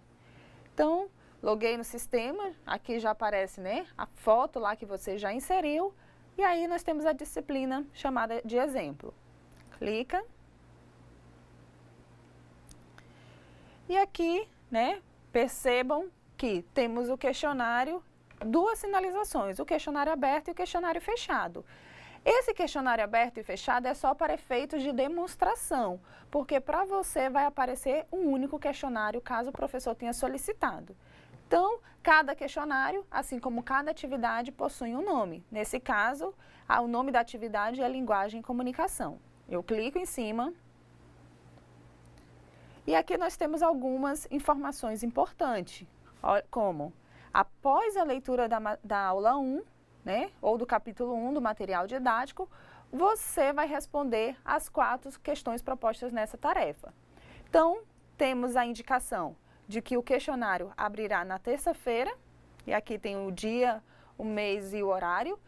Speaker 3: Então, loguei no sistema, aqui já aparece, né, a foto lá que você já inseriu, e aí nós temos a disciplina chamada de exemplo. Clica. E aqui, né, percebam que temos o questionário, duas sinalizações, o questionário aberto e o questionário fechado. Esse questionário aberto e fechado é só para efeitos de demonstração, porque para você vai aparecer um único questionário caso o professor tenha solicitado. Então, cada questionário, assim como cada atividade, possui um nome. Nesse caso, o nome da atividade é linguagem e comunicação. Eu clico em cima. E aqui nós temos algumas informações importantes, como após a leitura da aula 1, né, ou do capítulo 1 do material didático, você vai responder as 4 questões propostas nessa tarefa. Então, temos a indicação de que o questionário abrirá na terça-feira, e aqui tem o dia, o mês e o horário,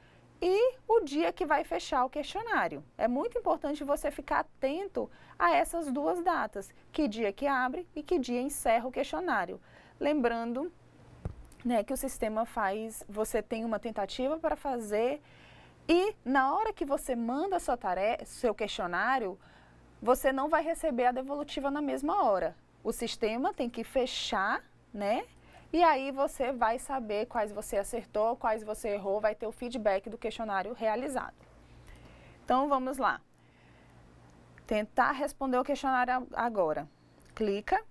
Speaker 3: e o dia que vai fechar o questionário. É muito importante você ficar atento a essas 2 datas, que dia que abre e que dia encerra o questionário. Lembrando, né, que o sistema você tem uma tentativa para fazer e na hora que você manda a sua tarefa, seu questionário, você não vai receber a devolutiva na mesma hora. O sistema tem que fechar, né? E aí você vai saber quais você acertou, quais você errou, vai ter o feedback do questionário realizado. Então, vamos lá. Tentar responder o questionário agora. Clica.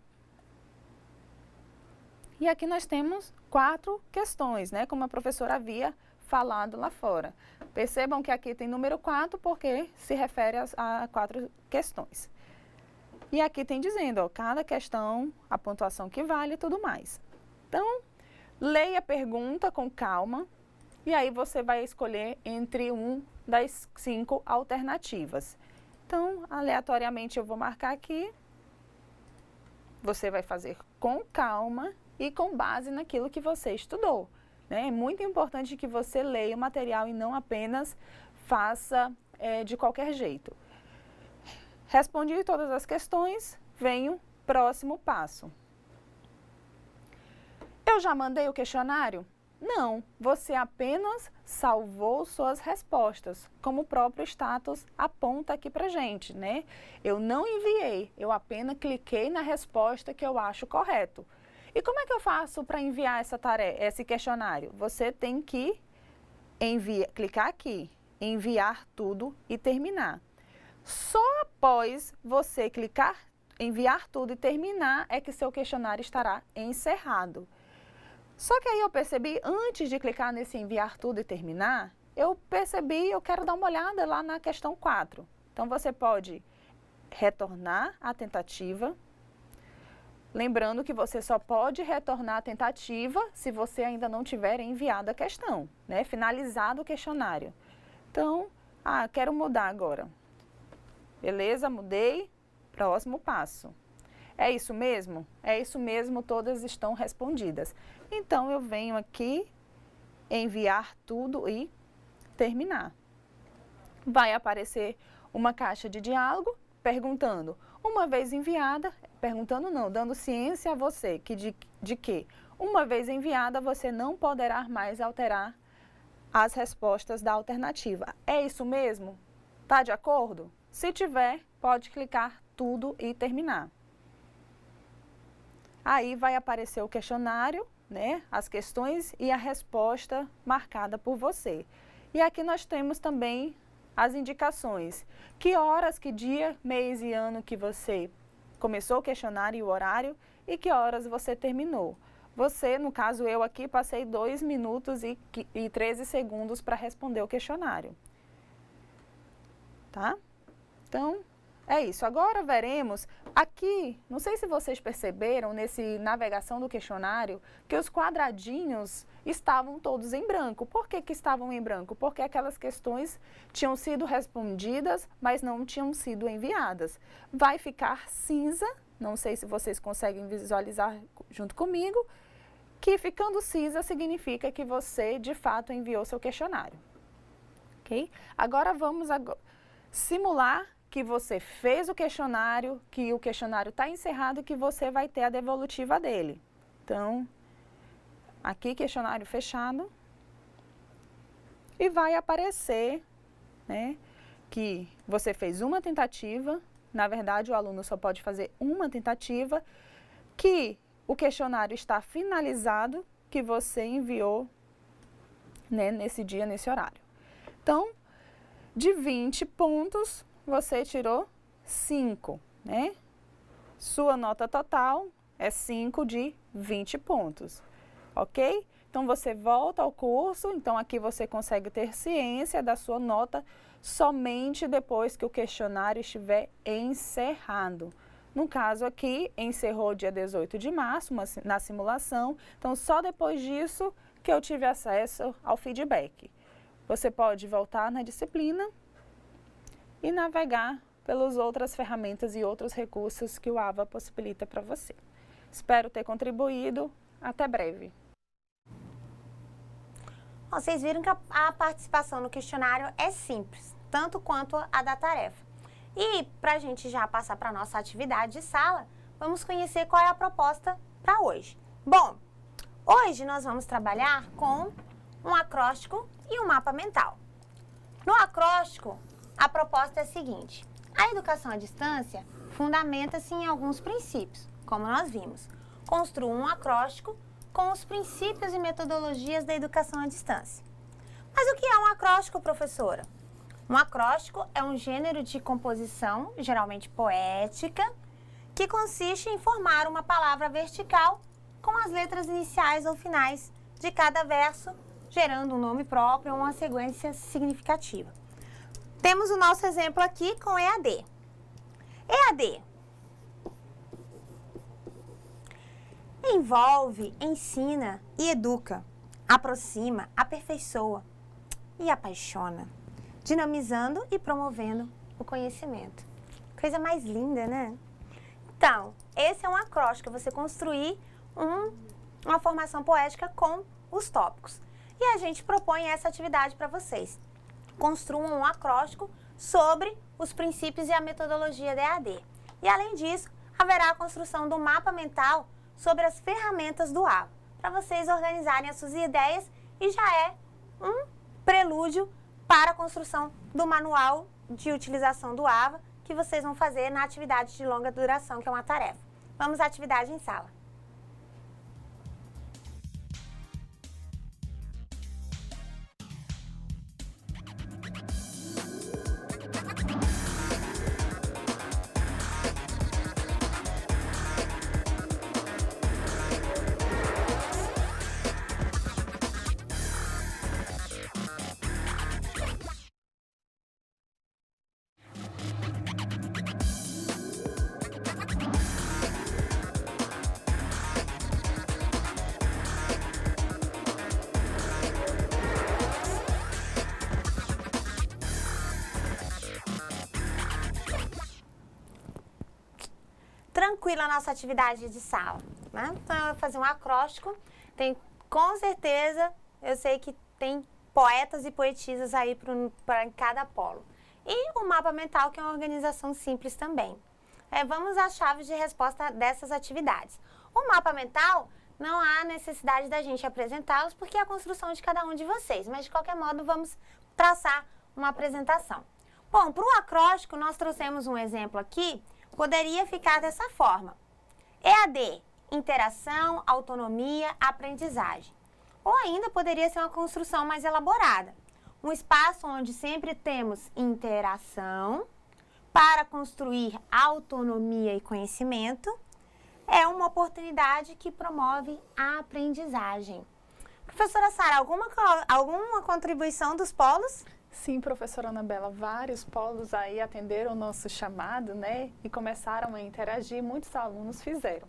Speaker 3: E aqui nós temos 4 questões, né? Como a professora havia falado lá fora. Percebam que aqui tem número 4 porque se refere a 4 questões. E aqui tem dizendo, ó, cada questão, a pontuação que vale e tudo mais. Então, leia a pergunta com calma e aí você vai escolher entre um das 5 alternativas. Então, aleatoriamente eu vou marcar aqui. Você vai fazer com calma e com base naquilo que você estudou, né? É muito importante que você leia o material e não apenas faça de qualquer jeito. Respondi todas as questões, vem o próximo passo. Eu já mandei o questionário? Não, você apenas salvou suas respostas, como o próprio status aponta aqui pra gente, né? Eu não enviei, eu apenas cliquei na resposta que eu acho correto. E como é que eu faço para enviar esse questionário? Você tem que clicar aqui, enviar tudo e terminar. Só após você clicar, enviar tudo e terminar, é que seu questionário estará encerrado. Só que aí eu percebi, antes de clicar nesse enviar tudo e terminar, eu quero dar uma olhada lá na questão 4. Então, você pode retornar a tentativa. Lembrando que você só pode retornar a tentativa se você ainda não tiver enviado a questão, né? Finalizado o questionário. Então, quero mudar agora. Beleza, mudei. Próximo passo. É isso mesmo? É isso mesmo, todas estão respondidas. Então, eu venho aqui, enviar tudo e terminar. Vai aparecer uma caixa de diálogo perguntando, uma vez enviada, perguntando não, dando ciência a você de que, uma vez enviada, você não poderá mais alterar as respostas da alternativa. É isso mesmo? Tá de acordo? Se tiver, pode clicar tudo e terminar. Aí vai aparecer o questionário, né, as questões e a resposta marcada por você. E aqui nós temos também as indicações. Que horas, que dia, mês e ano que você começou o questionário e o horário e que horas você terminou. Você, no caso eu aqui, passei 2 minutos e 13 segundos para responder o questionário. Tá? Então, É isso. Agora veremos aqui, não sei se vocês perceberam nesse navegação do questionário, que os quadradinhos estavam todos em branco. Por que que estavam em branco? Porque aquelas questões tinham sido respondidas, mas não tinham sido enviadas. Vai ficar cinza, não sei se vocês conseguem visualizar junto comigo, que ficando cinza significa que você, de fato, enviou seu questionário. Ok? Agora vamos simular que você fez o questionário, que o questionário está encerrado e que você vai ter a devolutiva dele. Então, aqui questionário fechado. E vai aparecer, né, que você fez uma tentativa. Na verdade, o aluno só pode fazer uma tentativa, que o questionário está finalizado, que você enviou, né, nesse dia, nesse horário. Então, de 20 pontos, você tirou 5, né? Sua nota total é 5 de 20 pontos, ok? Então, você volta ao curso, então aqui você consegue ter ciência da sua nota somente depois que o questionário estiver encerrado. No caso aqui, encerrou dia 18 de março, na simulação, então só depois disso que eu tive acesso ao feedback. Você pode voltar na disciplina e navegar pelas outras ferramentas e outros recursos que o AVA possibilita para você. Espero ter contribuído. Até breve.
Speaker 2: Vocês viram que a participação no questionário é simples, tanto quanto a da tarefa. E para a gente já passar para a nossa atividade de sala, vamos conhecer qual é a proposta para hoje. Bom, hoje nós vamos trabalhar com um acróstico e um mapa mental. No acróstico, a proposta é a seguinte: a educação à distância fundamenta-se em alguns princípios, como nós vimos. Construa um acróstico com os princípios e metodologias da educação à distância. Mas o que é um acróstico, professora? Um acróstico é um gênero de composição, geralmente poética, que consiste em formar uma palavra vertical com as letras iniciais ou finais de cada verso, gerando um nome próprio ou uma sequência significativa. Temos o nosso exemplo aqui com EAD. EAD envolve, ensina e educa, aproxima, aperfeiçoa e apaixona, dinamizando e promovendo o conhecimento. Coisa mais linda, né? Então, esse é um acróstico, você construir uma formação poética com os tópicos. E a gente propõe essa atividade para vocês. Construam um acróstico sobre os princípios e a metodologia da EAD. E, além disso, haverá a construção do mapa mental sobre as ferramentas do AVA, para vocês organizarem as suas ideias, e já é um prelúdio para a construção do manual de utilização do AVA, que vocês vão fazer na atividade de longa duração, que é uma tarefa. Vamos à atividade em sala. Tranquila a nossa atividade de sala, né? Então, eu vou fazer um acróstico. Tem, com certeza, eu sei que tem poetas e poetisas aí para cada polo. E o mapa mental, que é uma organização simples também. Vamos às chaves de resposta dessas atividades. O mapa mental, não há necessidade da gente apresentá-los, porque é a construção de cada um de vocês. Mas, de qualquer modo, vamos traçar uma apresentação. Bom, para o acróstico, nós trouxemos um exemplo aqui. Poderia ficar dessa forma: EAD, interação, autonomia, aprendizagem. Ou ainda poderia ser uma construção mais elaborada. Um espaço onde sempre temos interação para construir autonomia e conhecimento. É uma oportunidade que promove a aprendizagem. Professora Sara, alguma contribuição dos polos?
Speaker 3: Sim, professora Anabela, vários polos aí atenderam o nosso chamado, né, e começaram a interagir, muitos alunos fizeram.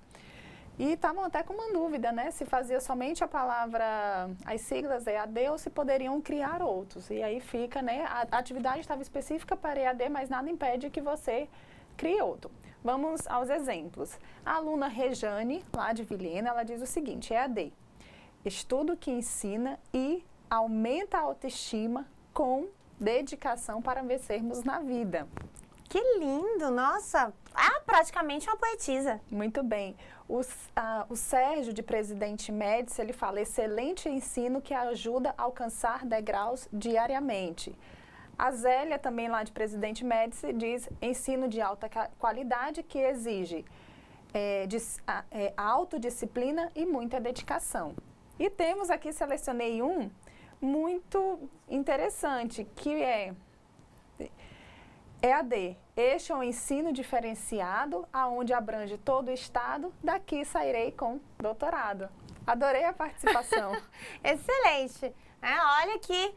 Speaker 3: E estavam até com uma dúvida, né, se fazia somente a palavra, as siglas EAD ou se poderiam criar outros. E aí fica, né, a atividade estava específica para EAD, mas nada impede que você crie outro. Vamos aos exemplos. A aluna Rejane, lá de Vilhena, ela diz o seguinte, EAD, estudo que ensina e aumenta a autoestima com dedicação para vencermos na vida.
Speaker 2: Que lindo, nossa! Ah, praticamente uma poetisa.
Speaker 3: Muito bem. O Sérgio, de Presidente Médici, ele fala, excelente ensino que ajuda a alcançar degraus diariamente. A Zélia, também lá de Presidente Médici, diz ensino de alta qualidade que exige autodisciplina e muita dedicação. E temos aqui, selecionei um muito interessante, que é EAD. Este é um ensino diferenciado, aonde abrange todo o estado, daqui sairei com doutorado. Adorei a participação.
Speaker 2: Excelente. Olha que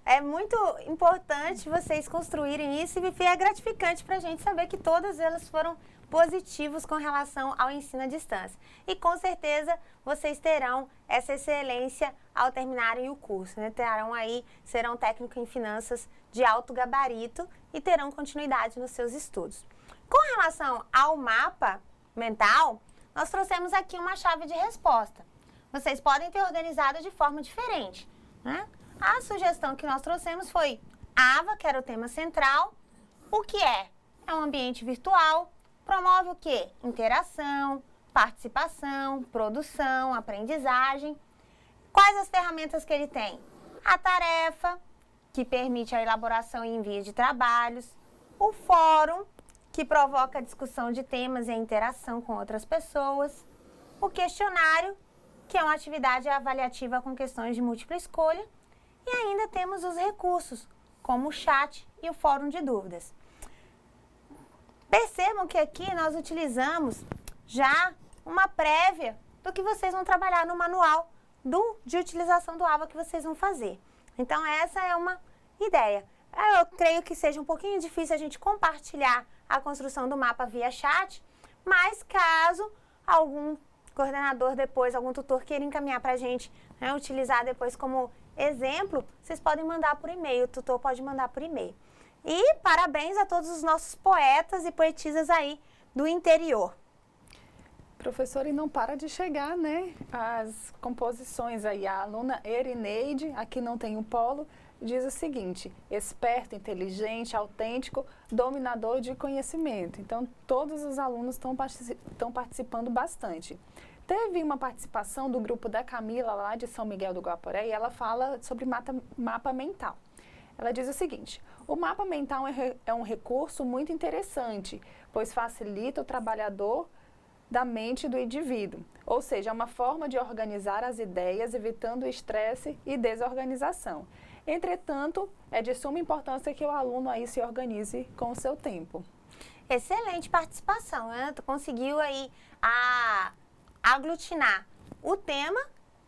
Speaker 2: é muito importante vocês construírem isso e é gratificante para a gente saber que todas elas foram positivos com relação ao ensino à distância. E com certeza vocês terão essa excelência ao terminarem o curso, né? Serão técnico em finanças de alto gabarito e terão continuidade nos seus estudos. Com relação ao mapa mental, nós trouxemos aqui uma chave de resposta. Vocês podem ter organizado de forma diferente, né? A sugestão que nós trouxemos foi AVA, que era o tema central. O que é? É um ambiente virtual. Promove o quê? Interação, participação, produção, aprendizagem. Quais as ferramentas que ele tem? A tarefa, que permite a elaboração e envio de trabalhos. O fórum, que provoca a discussão de temas e a interação com outras pessoas. O questionário, que é uma atividade avaliativa com questões de múltipla escolha. E ainda temos os recursos, como o chat e o fórum de dúvidas. Percebam que aqui nós utilizamos já uma prévia do que vocês vão trabalhar no manual de utilização do AVA que vocês vão fazer. Então, essa é uma ideia. Eu creio que seja um pouquinho difícil a gente compartilhar a construção do mapa via chat, mas caso algum coordenador depois, algum tutor queira encaminhar para a gente, né, utilizar depois como exemplo, vocês podem mandar por e-mail, o tutor pode mandar por e-mail. E parabéns a todos os nossos poetas e poetisas aí do interior.
Speaker 3: Professora, e não para de chegar, né? As composições aí. A aluna Erineide, aqui não tem um polo, diz o seguinte, esperto, inteligente, autêntico, dominador de conhecimento. Então, todos os alunos estão participando bastante. Teve uma participação do grupo da Camila, lá de São Miguel do Guaporé, e ela fala sobre mapa mental. Ela diz o seguinte, o mapa mental é um recurso muito interessante, pois facilita o trabalhador da mente do indivíduo. Ou seja, é uma forma de organizar as ideias, evitando o estresse e desorganização. Entretanto, é de suma importância que o aluno aí se organize com o seu tempo.
Speaker 2: Excelente participação, né? Tu conseguiu aí aglutinar o tema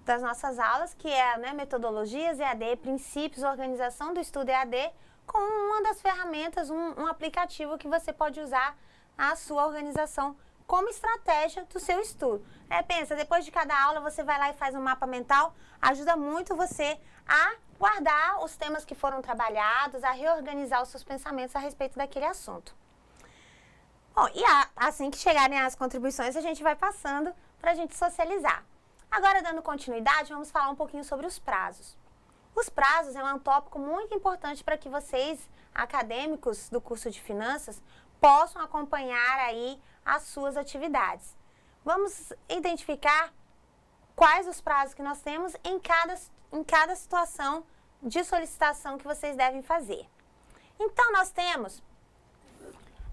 Speaker 2: das nossas aulas, que é, né, metodologias EAD, princípios, organização do estudo EAD, com uma das ferramentas, um aplicativo que você pode usar na sua organização como estratégia do seu estudo. Pensa, depois de cada aula você vai lá e faz um mapa mental, ajuda muito você a guardar os temas que foram trabalhados, a reorganizar os seus pensamentos a respeito daquele assunto. Bom, e assim que chegarem as contribuições, a gente vai passando para a gente socializar. Agora, dando continuidade, vamos falar um pouquinho sobre os prazos. Os prazos é um tópico muito importante para que vocês, acadêmicos do curso de finanças, possam acompanhar aí as suas atividades. Vamos identificar quais os prazos que nós temos em cada situação de solicitação que vocês devem fazer. Então, nós temos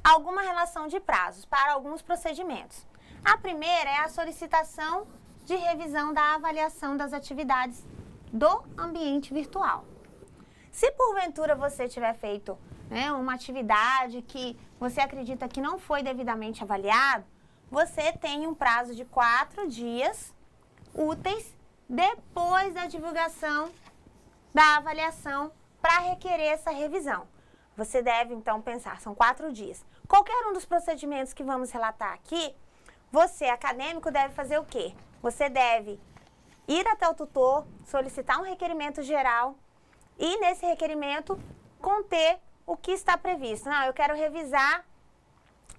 Speaker 2: alguma relação de prazos para alguns procedimentos. A primeira é a solicitação de revisão da avaliação das atividades do ambiente virtual. Se porventura você tiver feito, né, uma atividade que você acredita que não foi devidamente avaliado, você tem um prazo de 4 dias úteis depois da divulgação da avaliação para requerer essa revisão. Você deve, então, pensar, são 4 dias. Qualquer um dos procedimentos que vamos relatar aqui, você, acadêmico, deve fazer o quê? Você deve ir até o tutor, solicitar um requerimento geral e, nesse requerimento, conter o que está previsto. Não, eu quero revisar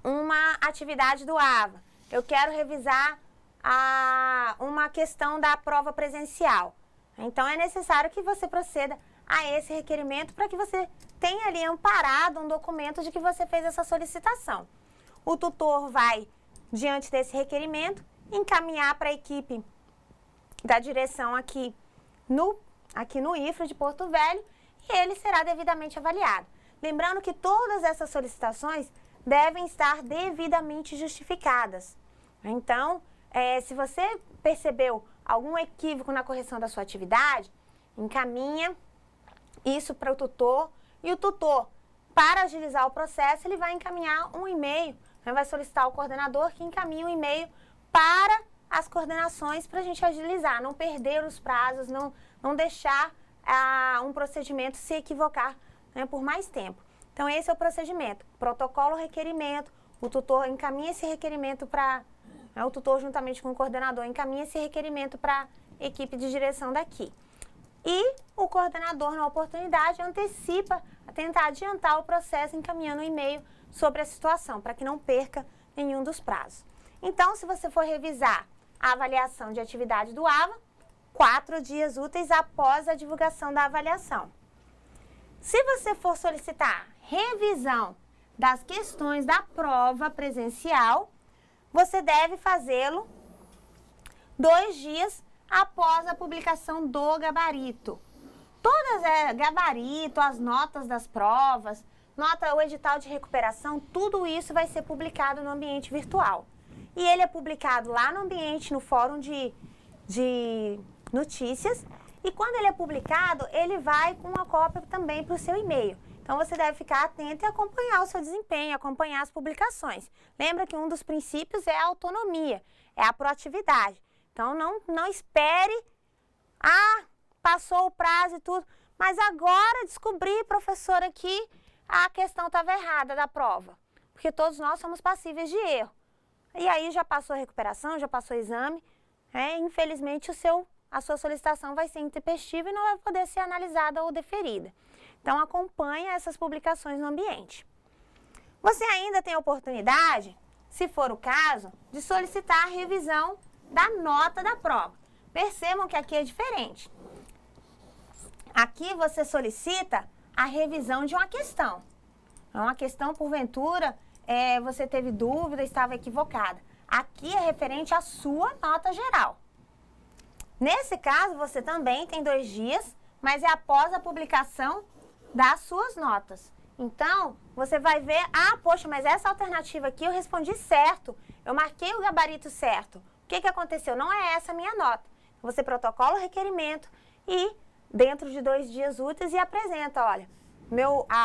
Speaker 2: uma atividade do AVA, eu quero revisar uma questão da prova presencial. Então, é necessário que você proceda a esse requerimento para que você tenha ali amparado um documento de que você fez essa solicitação. O tutor vai, diante desse requerimento, encaminhar para a equipe da direção aqui no IFRA de Porto Velho e ele será devidamente avaliado. Lembrando que todas essas solicitações devem estar devidamente justificadas. Então, se você percebeu algum equívoco na correção da sua atividade, encaminha isso para o tutor e o tutor, para agilizar o processo, ele vai encaminhar um e-mail, vai solicitar ao coordenador que encaminhe um e-mail para as coordenações para a gente agilizar, não perder os prazos, não deixar um procedimento se equivocar, né, por mais tempo. Então, esse é o procedimento. Protocolo, requerimento, o tutor encaminha esse requerimento para... o tutor, juntamente com o coordenador, encaminha esse requerimento para a equipe de direção daqui. E o coordenador, na oportunidade, antecipa a tentar adiantar o processo encaminhando um e-mail sobre a situação, para que não perca nenhum dos prazos. Então, se você for revisar a avaliação de atividade do AVA, 4 dias úteis após a divulgação da avaliação. Se você for solicitar revisão das questões da prova presencial, você deve fazê-lo 2 dias após a publicação do gabarito. Gabarito, as notas das provas, o edital de recuperação, tudo isso vai ser publicado no ambiente virtual. E ele é publicado lá no ambiente, no fórum de notícias. E quando ele é publicado, ele vai com uma cópia também para o seu e-mail. Então, você deve ficar atento e acompanhar o seu desempenho, acompanhar as publicações. Lembra que um dos princípios é a autonomia, é a proatividade. Então, não espere, passou o prazo e tudo, mas agora descobri, professora, que a questão estava errada da prova, porque todos nós somos passíveis de erro. E aí já passou a recuperação, já passou o exame, infelizmente a sua solicitação vai ser intempestiva e não vai poder ser analisada ou deferida. Então, acompanhe essas publicações no ambiente. Você ainda tem a oportunidade, se for o caso, de solicitar a revisão da nota da prova. Percebam que aqui é diferente. Aqui você solicita a revisão de uma questão. Uma questão, porventura, você teve dúvida, estava equivocada. Aqui é referente à sua nota geral. Nesse caso, você também tem 2 dias, mas é após a publicação das suas notas. Então, você vai ver, poxa, mas essa alternativa aqui eu respondi certo, eu marquei o gabarito certo. O que aconteceu? Não é essa a minha nota. Você protocola o requerimento e, dentro de 2 dias úteis, e apresenta, olha,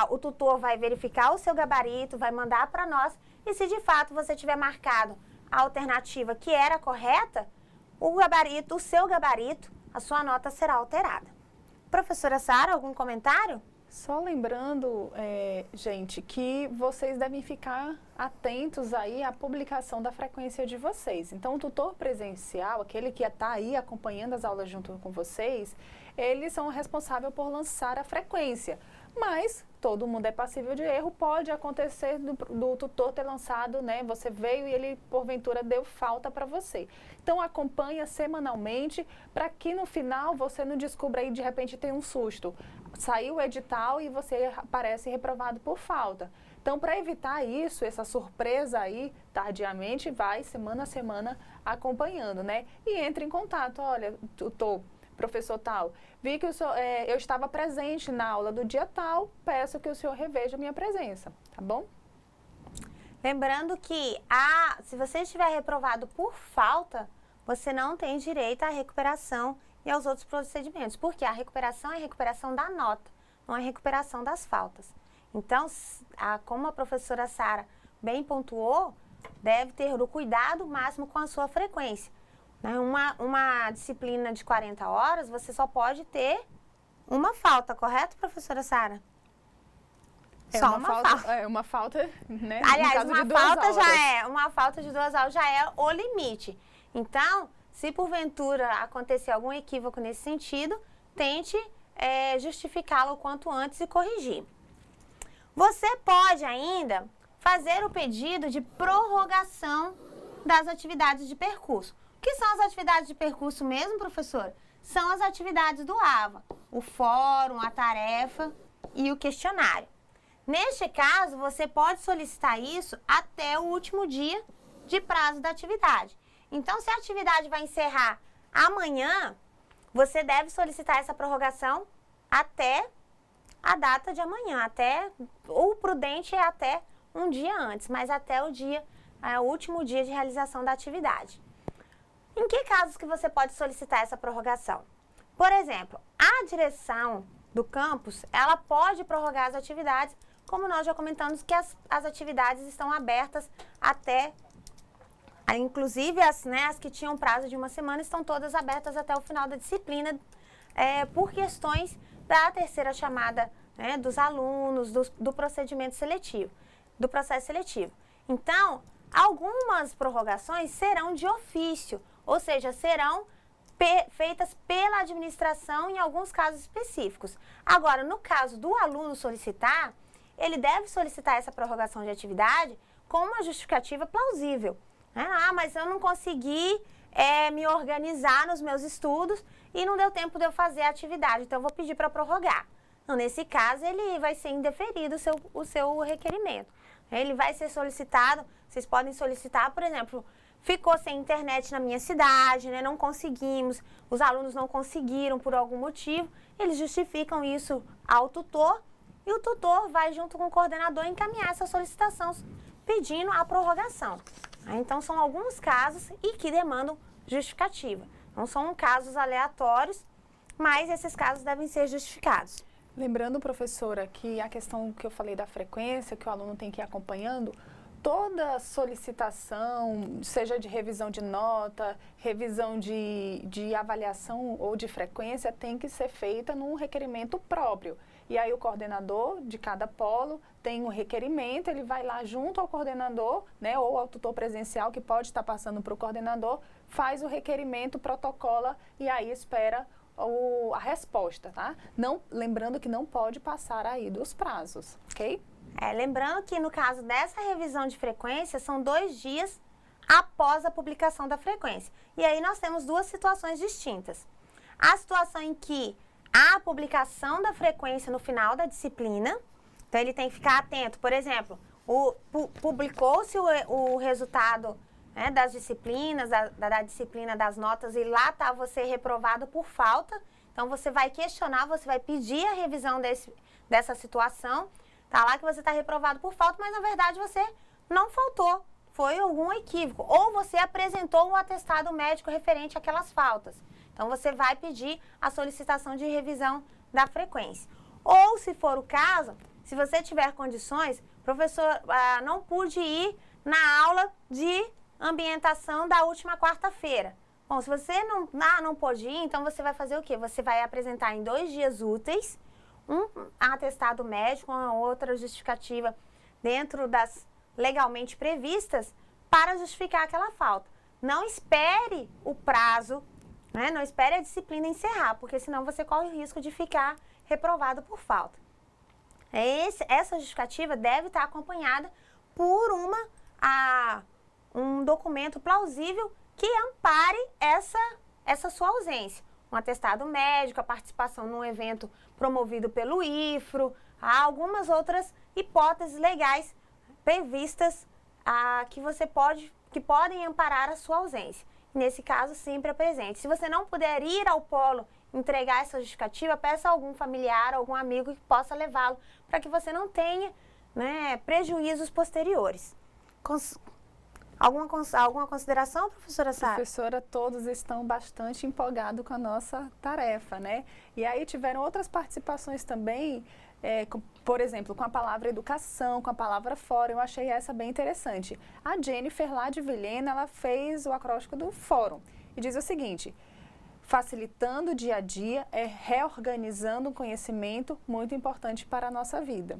Speaker 2: o tutor vai verificar o seu gabarito, vai mandar para nós, e se de fato você tiver marcado a alternativa que era correta, o seu gabarito, a sua nota será alterada. Professora Sara, algum comentário?
Speaker 3: Só lembrando, gente, que vocês devem ficar atentos aí à publicação da frequência de vocês. Então, o tutor presencial, aquele que está aí acompanhando as aulas junto com vocês, eles são responsáveis por lançar a frequência. Mas todo mundo é passível de erro, pode acontecer do tutor ter lançado, né? Você veio e ele, porventura, deu falta para você. Então, acompanha semanalmente para que no final você não descubra aí, de repente, tem um susto. Saiu o edital e você aparece reprovado por falta. Então, para evitar isso, essa surpresa aí, tardiamente, vai semana a semana acompanhando, né? E entre em contato, olha, professor tal, vi que eu estava presente na aula do dia tal, peço que o senhor reveja a minha presença, tá bom?
Speaker 2: Lembrando que se você estiver reprovado por falta, você não tem direito à recuperação e aos outros procedimentos, porque a recuperação é a recuperação da nota, não é a recuperação das faltas. Então, como a professora Sara bem pontuou, deve ter o cuidado máximo com a sua frequência. Uma disciplina de 40 horas, você só pode ter uma falta, correto, professora Sara?
Speaker 3: Só uma falta. É uma falta, né?
Speaker 2: Aliás,
Speaker 3: uma falta
Speaker 2: uma falta de 2 aulas já é o limite. Então, se porventura acontecer algum equívoco nesse sentido, tente justificá-lo o quanto antes e corrigir. Você pode ainda fazer o pedido de prorrogação das atividades de percurso. O que são as atividades de percurso mesmo, professora? São as atividades do AVA, o fórum, a tarefa e o questionário. Neste caso, você pode solicitar isso até o último dia de prazo da atividade. Então, se a atividade vai encerrar amanhã, você deve solicitar essa prorrogação até a data de amanhã, o prudente é até um dia antes, mas até o último dia de realização da atividade. Em que casos que você pode solicitar essa prorrogação? Por exemplo, a direção do campus, ela pode prorrogar as atividades, como nós já comentamos que as atividades estão abertas até, inclusive as que tinham prazo de uma semana, estão todas abertas até o final da disciplina, por questões da terceira chamada, dos alunos, do procedimento seletivo, do processo seletivo. Então, algumas prorrogações serão de ofício, ou seja, serão feitas pela administração em alguns casos específicos. Agora, no caso do aluno solicitar, ele deve solicitar essa prorrogação de atividade com uma justificativa plausível. Mas eu não consegui me organizar nos meus estudos e não deu tempo de eu fazer a atividade, então eu vou pedir para prorrogar. Então, nesse caso, ele vai ser indeferido o seu requerimento. Ele vai ser solicitado, vocês podem solicitar, por exemplo, ficou sem internet na minha cidade, não conseguimos, os alunos não conseguiram por algum motivo, eles justificam isso ao tutor e o tutor vai junto com o coordenador encaminhar essa solicitação pedindo a prorrogação. Então, são alguns casos e que demandam justificativa. Não são casos aleatórios, mas esses casos devem ser justificados.
Speaker 3: Lembrando, professora, que a questão que eu falei da frequência, que o aluno tem que ir acompanhando, toda solicitação, seja de revisão de nota, revisão de avaliação ou de frequência, tem que ser feita num requerimento próprio. E aí o coordenador de cada polo tem um requerimento, ele vai lá junto ao coordenador, ou ao tutor presencial, que pode estar passando para o coordenador, faz o requerimento, protocola e aí espera a resposta, tá? Lembrando que não pode passar aí dos prazos, ok?
Speaker 2: Lembrando que no caso dessa revisão de frequência, são 2 dias após a publicação da frequência. E aí nós temos 2 situações distintas. A situação em que há a publicação da frequência no final da disciplina, então ele tem que ficar atento. Por exemplo, publicou-se o resultado das disciplinas, da disciplina das notas, e lá está você reprovado por falta. Então, você vai questionar, você vai pedir a revisão dessa situação. Está lá que você está reprovado por falta, mas na verdade você não faltou. Foi algum equívoco. Ou você apresentou um atestado médico referente àquelas faltas. Então, você vai pedir a solicitação de revisão da frequência. Ou, se for o caso, se você tiver condições, professor, não pude ir na aula de ambientação da última quarta-feira. Bom, se você não pôde ir, então você vai fazer o quê? Você vai apresentar em 2 dias úteis um atestado médico, uma outra justificativa dentro das legalmente previstas para justificar aquela falta. Não espere o prazo, não espere a disciplina encerrar, porque senão você corre o risco de ficar reprovado por falta. Essa justificativa deve estar acompanhada por um documento plausível que ampare essa sua ausência. Um atestado médico, a participação num evento promovido pelo IFRO, há algumas outras hipóteses legais previstas que podem amparar a sua ausência. Nesse caso, sempre apresente. Se você não puder ir ao polo entregar essa justificativa, peça a algum familiar, algum amigo que possa levá-lo, para que você não tenha prejuízos posteriores. Alguma consideração, professora Sara?
Speaker 3: Professora, todos estão bastante empolgados com a nossa tarefa, E aí tiveram outras participações também, por exemplo, com a palavra educação, com a palavra fórum, eu achei essa bem interessante. A Jennifer lá de Vilhena, ela fez o acróstico do fórum e diz o seguinte: facilitando o dia a dia, reorganizando um conhecimento muito importante para a nossa vida.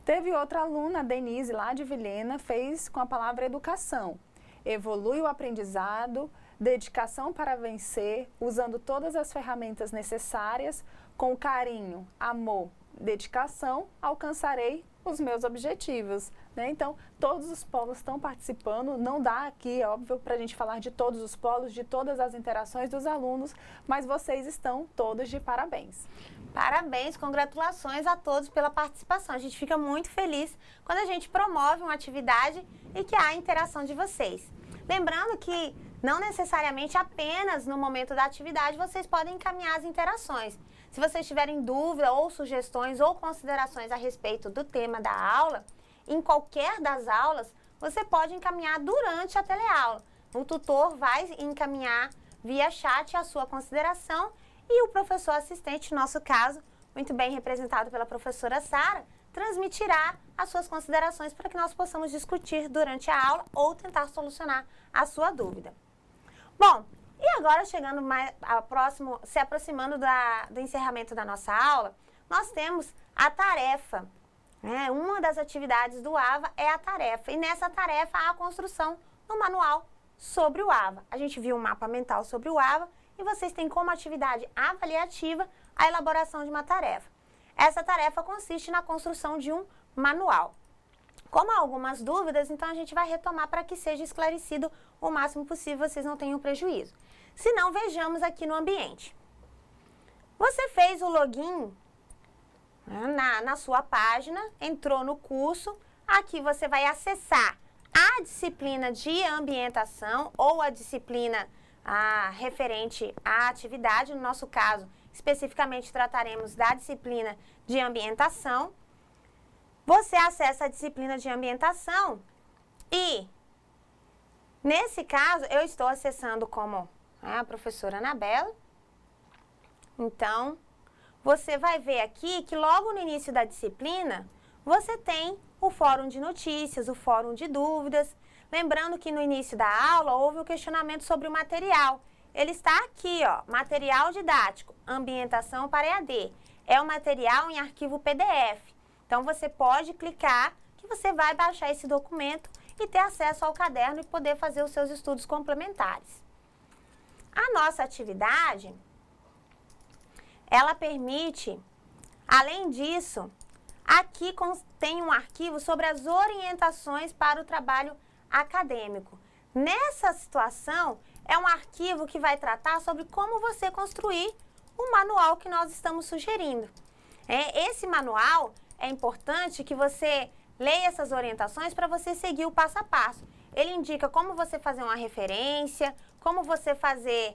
Speaker 3: Teve outra aluna, a Denise, lá de Vilhena, fez com a palavra educação. Evolui o aprendizado, dedicação para vencer, usando todas as ferramentas necessárias, com carinho, amor, dedicação, alcançarei os meus objetivos. Né? Então, todos os polos estão participando, não dá aqui, é óbvio, para a gente falar de todos os polos, de todas as interações dos alunos, mas vocês estão todos de parabéns.
Speaker 2: Parabéns, congratulações a todos pela participação. A gente fica muito feliz quando a gente promove uma atividade e que há a interação de vocês. Lembrando que não necessariamente apenas no momento da atividade vocês podem encaminhar as interações. Se vocês tiverem dúvida ou sugestões ou considerações a respeito do tema da aula, em qualquer das aulas, você pode encaminhar durante a teleaula. O tutor vai encaminhar via chat a sua consideração e o professor assistente, no nosso caso, muito bem representado pela professora Sara, transmitirá as suas considerações para que nós possamos discutir durante a aula ou tentar solucionar a sua dúvida. Bom, e agora chegando se aproximando do encerramento da nossa aula, nós temos a tarefa. Uma das atividades do AVA é a tarefa, e nessa tarefa há a construção do manual sobre o AVA. A gente viu um mapa mental sobre o AVA e vocês têm como atividade avaliativa a elaboração de uma tarefa. Essa tarefa consiste na construção de um manual. Como há algumas dúvidas, então a gente vai retomar para que seja esclarecido o máximo possível, vocês não tenham prejuízo. Se não, vejamos aqui no ambiente. Você fez o login na sua página, entrou no curso, aqui você vai acessar a disciplina de ambientação ou a disciplina referente à atividade. No nosso caso, especificamente trataremos da disciplina de ambientação. Você acessa a disciplina de ambientação e, nesse caso, eu estou acessando como a professora Anabela. Então, você vai ver aqui que logo no início da disciplina, você tem o fórum de notícias, o fórum de dúvidas. Lembrando que no início da aula houve o questionamento sobre o material. Ele está aqui, ó, material didático, ambientação para EAD. É um material em arquivo PDF. Então, você pode clicar que você vai baixar esse documento e ter acesso ao caderno e poder fazer os seus estudos complementares. A nossa atividade, ela permite, além disso, aqui tem um arquivo sobre as orientações para o trabalho acadêmico. Nessa situação, é um arquivo que vai tratar sobre como você construir o manual que nós estamos sugerindo. Esse manual, é importante que você leia essas orientações para você seguir o passo a passo. Ele indica como você fazer uma referência, como você fazer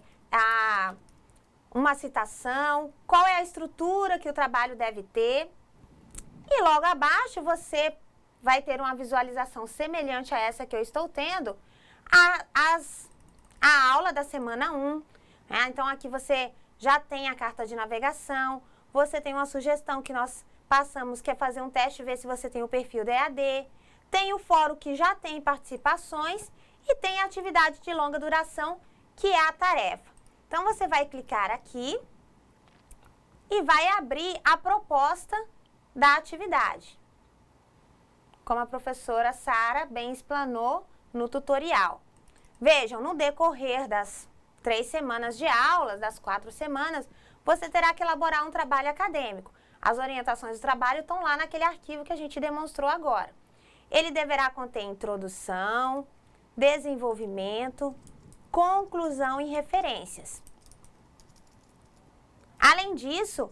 Speaker 2: uma citação, qual é a estrutura que o trabalho deve ter. E logo abaixo você vai ter uma visualização semelhante a essa que eu estou tendo, a aula da semana 1. Então aqui você já tem a carta de navegação, você tem uma sugestão que nós passamos, que é fazer um teste, ver se você tem o perfil da EAD, tem o fórum que já tem participações e tem a atividade de longa duração, que é a tarefa. Então, você vai clicar aqui e vai abrir a proposta da atividade, como a professora Sara bem explanou no tutorial. Vejam, no decorrer das 3 semanas de aulas, das 4 semanas, você terá que elaborar um trabalho acadêmico. As orientações do trabalho estão lá naquele arquivo que a gente demonstrou agora. Ele deverá conter introdução, desenvolvimento, conclusão e referências. Além disso,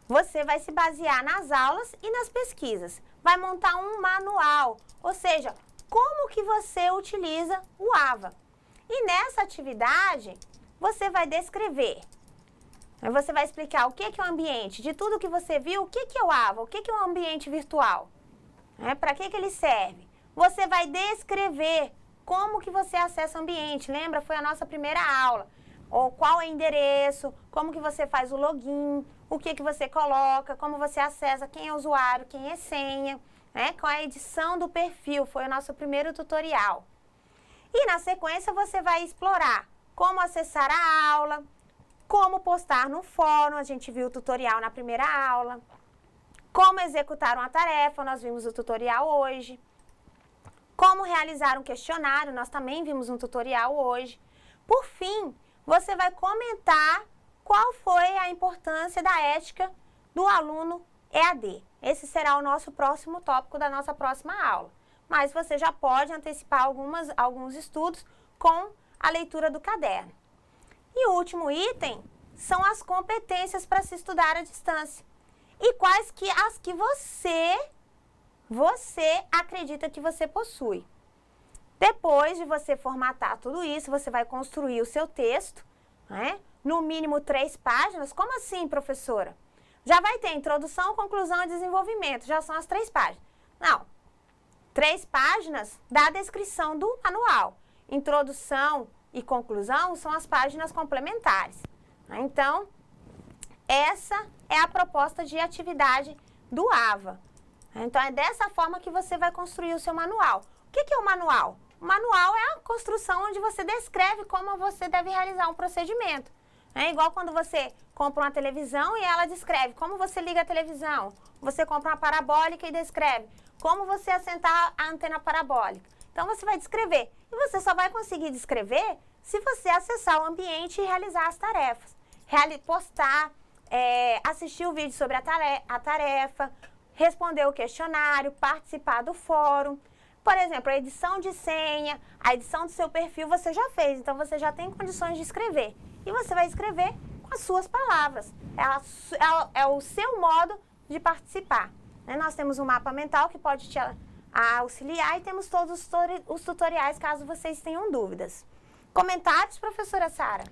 Speaker 2: você vai se basear nas aulas e nas pesquisas. Vai montar um manual, ou seja, como que você utiliza o AVA. E nessa atividade, você vai descrever. Você vai explicar o que é o ambiente, de tudo que você viu, o que é o AVA, o que é o ambiente virtual, para que ele serve. Você vai descrever como que você acessa o ambiente, lembra? Foi a nossa primeira aula. Ou qual é o endereço, como que você faz o login, o que você coloca, como você acessa, quem é o usuário, quem é senha, qual é a edição do perfil, foi o nosso primeiro tutorial. E na sequência você vai explorar como acessar a aula, como postar no fórum, a gente viu o tutorial na primeira aula. Como executar uma tarefa, nós vimos o tutorial hoje. Como realizar um questionário, nós também vimos um tutorial hoje. Por fim, você vai comentar qual foi a importância da ética do aluno EAD. Esse será o nosso próximo tópico da nossa próxima aula. Mas você já pode antecipar alguns estudos com a leitura do caderno. E o último item são as competências para se estudar à distância. E quais as que você acredita que você possui. Depois de você formatar tudo isso, você vai construir o seu texto, né? No mínimo 3 páginas. Como assim, professora? Já vai ter introdução, conclusão e desenvolvimento. Já são as 3 páginas. Não. 3 páginas da descrição do manual. Introdução e conclusão são as páginas complementares. Então, essa é a proposta de atividade do AVA. Então, é dessa forma que você vai construir o seu manual. O que é o manual? O manual é a construção onde você descreve como você deve realizar um procedimento. É igual quando você compra uma televisão e ela descreve como você liga a televisão. Você compra uma parabólica e descreve como você assentar a antena parabólica. Então, você vai descrever. E você só vai conseguir descrever se você acessar o ambiente e realizar as tarefas. Postar, assistir o vídeo sobre a tarefa, responder o questionário, participar do fórum. Por exemplo, a edição de senha, a edição do seu perfil você já fez, então você já tem condições de escrever. E você vai escrever com as suas palavras. É o seu modo de participar. Nós temos um mapa mental que pode te auxiliar e temos todos os tutoriais caso vocês tenham dúvidas. Comentários, professora Sara?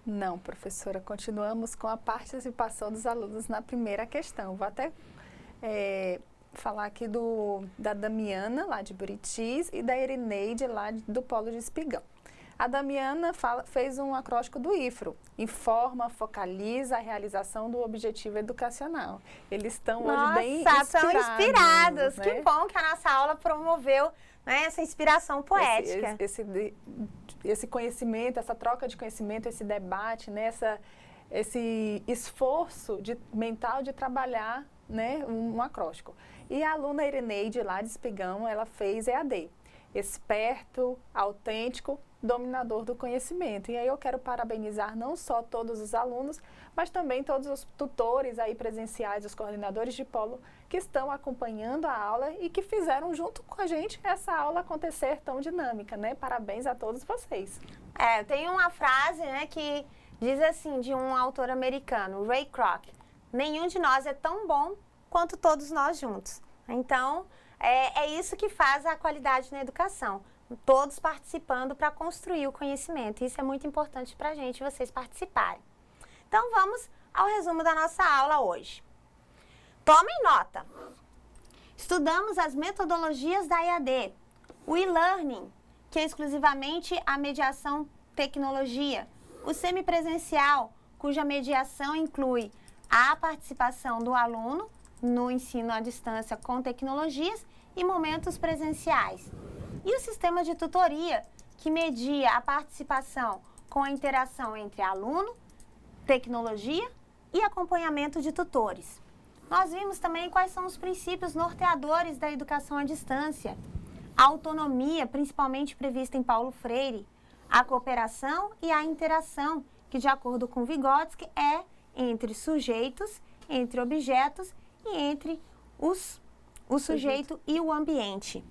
Speaker 3: Não, professora, continuamos com a participação dos alunos na primeira questão. Vou até falar aqui da Damiana, lá de Buritis, e da Irineide, lá do Polo de Espigão. A Damiana fez um acróstico do IFRO, informa, focaliza a realização do objetivo educacional. Eles estão hoje bem inspirados.
Speaker 2: Nossa, estão inspirados.
Speaker 3: Né?
Speaker 2: Que bom que a nossa aula promoveu, né, essa inspiração poética.
Speaker 3: Esse conhecimento, essa troca de conhecimento, esse debate, né, esse esforço mental de trabalhar, né, um acróstico. E a aluna Irineide, lá de Espigão, ela fez EAD. Esperto, autêntico, dominador do conhecimento. E aí eu quero parabenizar não só todos os alunos, mas também todos os tutores aí presenciais, os coordenadores de polo que estão acompanhando a aula e que fizeram junto com a gente essa aula acontecer tão dinâmica, né? Parabéns a todos vocês.
Speaker 2: Tem uma frase, né, que diz assim, de um autor americano, Ray Kroc: nenhum de nós é tão bom quanto todos nós juntos. Então, é isso que faz a qualidade na educação. Todos participando para construir o conhecimento. Isso é muito importante para a gente, vocês participarem. Então, vamos ao resumo da nossa aula hoje. Tomem nota. Estudamos as metodologias da EAD, o e-learning, que é exclusivamente a mediação tecnologia, o semipresencial, cuja mediação inclui a participação do aluno no ensino à distância com tecnologias e momentos presenciais. E o sistema de tutoria, que media a participação com a interação entre aluno, tecnologia e acompanhamento de tutores. Nós vimos também quais são os princípios norteadores da educação à distância. A autonomia, principalmente prevista em Paulo Freire, a cooperação e a interação, que de acordo com Vygotsky é entre sujeitos, entre objetos e entre o sujeito e o ambiente.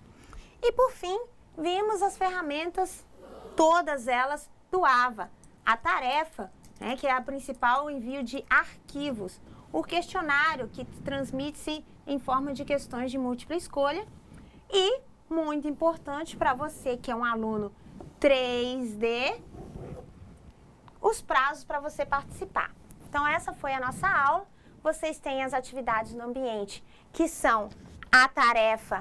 Speaker 2: E, por fim, vimos as ferramentas, todas elas, do AVA. A tarefa, né, que é a principal envio de arquivos. O questionário, que transmite-se em forma de questões de múltipla escolha. E, muito importante para você que é um aluno 3D, os prazos para você participar. Então, essa foi a nossa aula. Vocês têm as atividades no ambiente, que são a tarefa,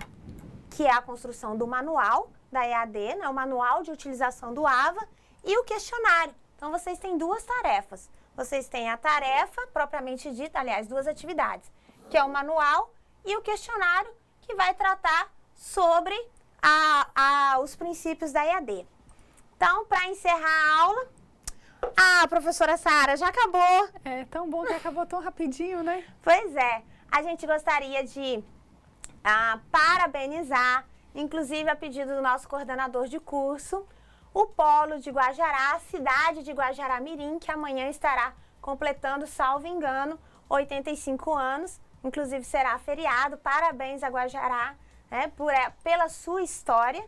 Speaker 2: que é a construção do manual da EAD, né, o manual de utilização do AVA, e o questionário. Então, vocês têm 2 tarefas. Vocês têm a tarefa, propriamente dita, aliás, 2 atividades, que é o manual e o questionário, que vai tratar sobre os princípios da EAD. Então, para encerrar a aula, Ah, professora Sara, já acabou.
Speaker 3: É tão bom que acabou tão rapidinho, né?
Speaker 2: Pois é, a gente gostaria de parabenizar, inclusive a pedido do nosso coordenador de curso, o Polo de Guajará, a cidade de Guajará-Mirim, que amanhã estará completando, salvo engano, 85 anos, inclusive será feriado. Parabéns a Guajará, né, pela sua história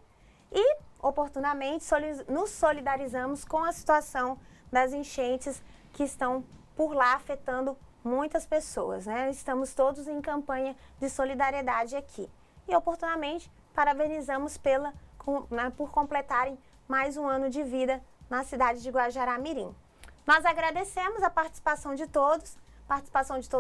Speaker 2: e, oportunamente, nos solidarizamos com a situação das enchentes que estão por lá afetando muitas pessoas, né? Estamos todos em campanha de solidariedade aqui. E, oportunamente, parabenizamos por completarem mais um ano de vida na cidade de Guajará-Mirim. Nós agradecemos a participação de todos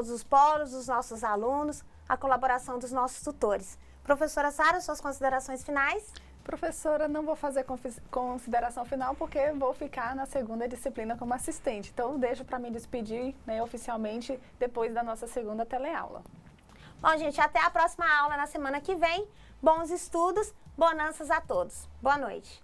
Speaker 2: os polos, dos nossos alunos, a colaboração dos nossos tutores. Professora Sara, suas considerações finais?
Speaker 3: Professora, não vou fazer consideração final porque vou ficar na segunda disciplina como assistente. Então, deixo para me despedir, né, oficialmente depois da nossa segunda teleaula.
Speaker 2: Bom, gente, até a próxima aula na semana que vem. Bons estudos, bonanças a todos. Boa noite.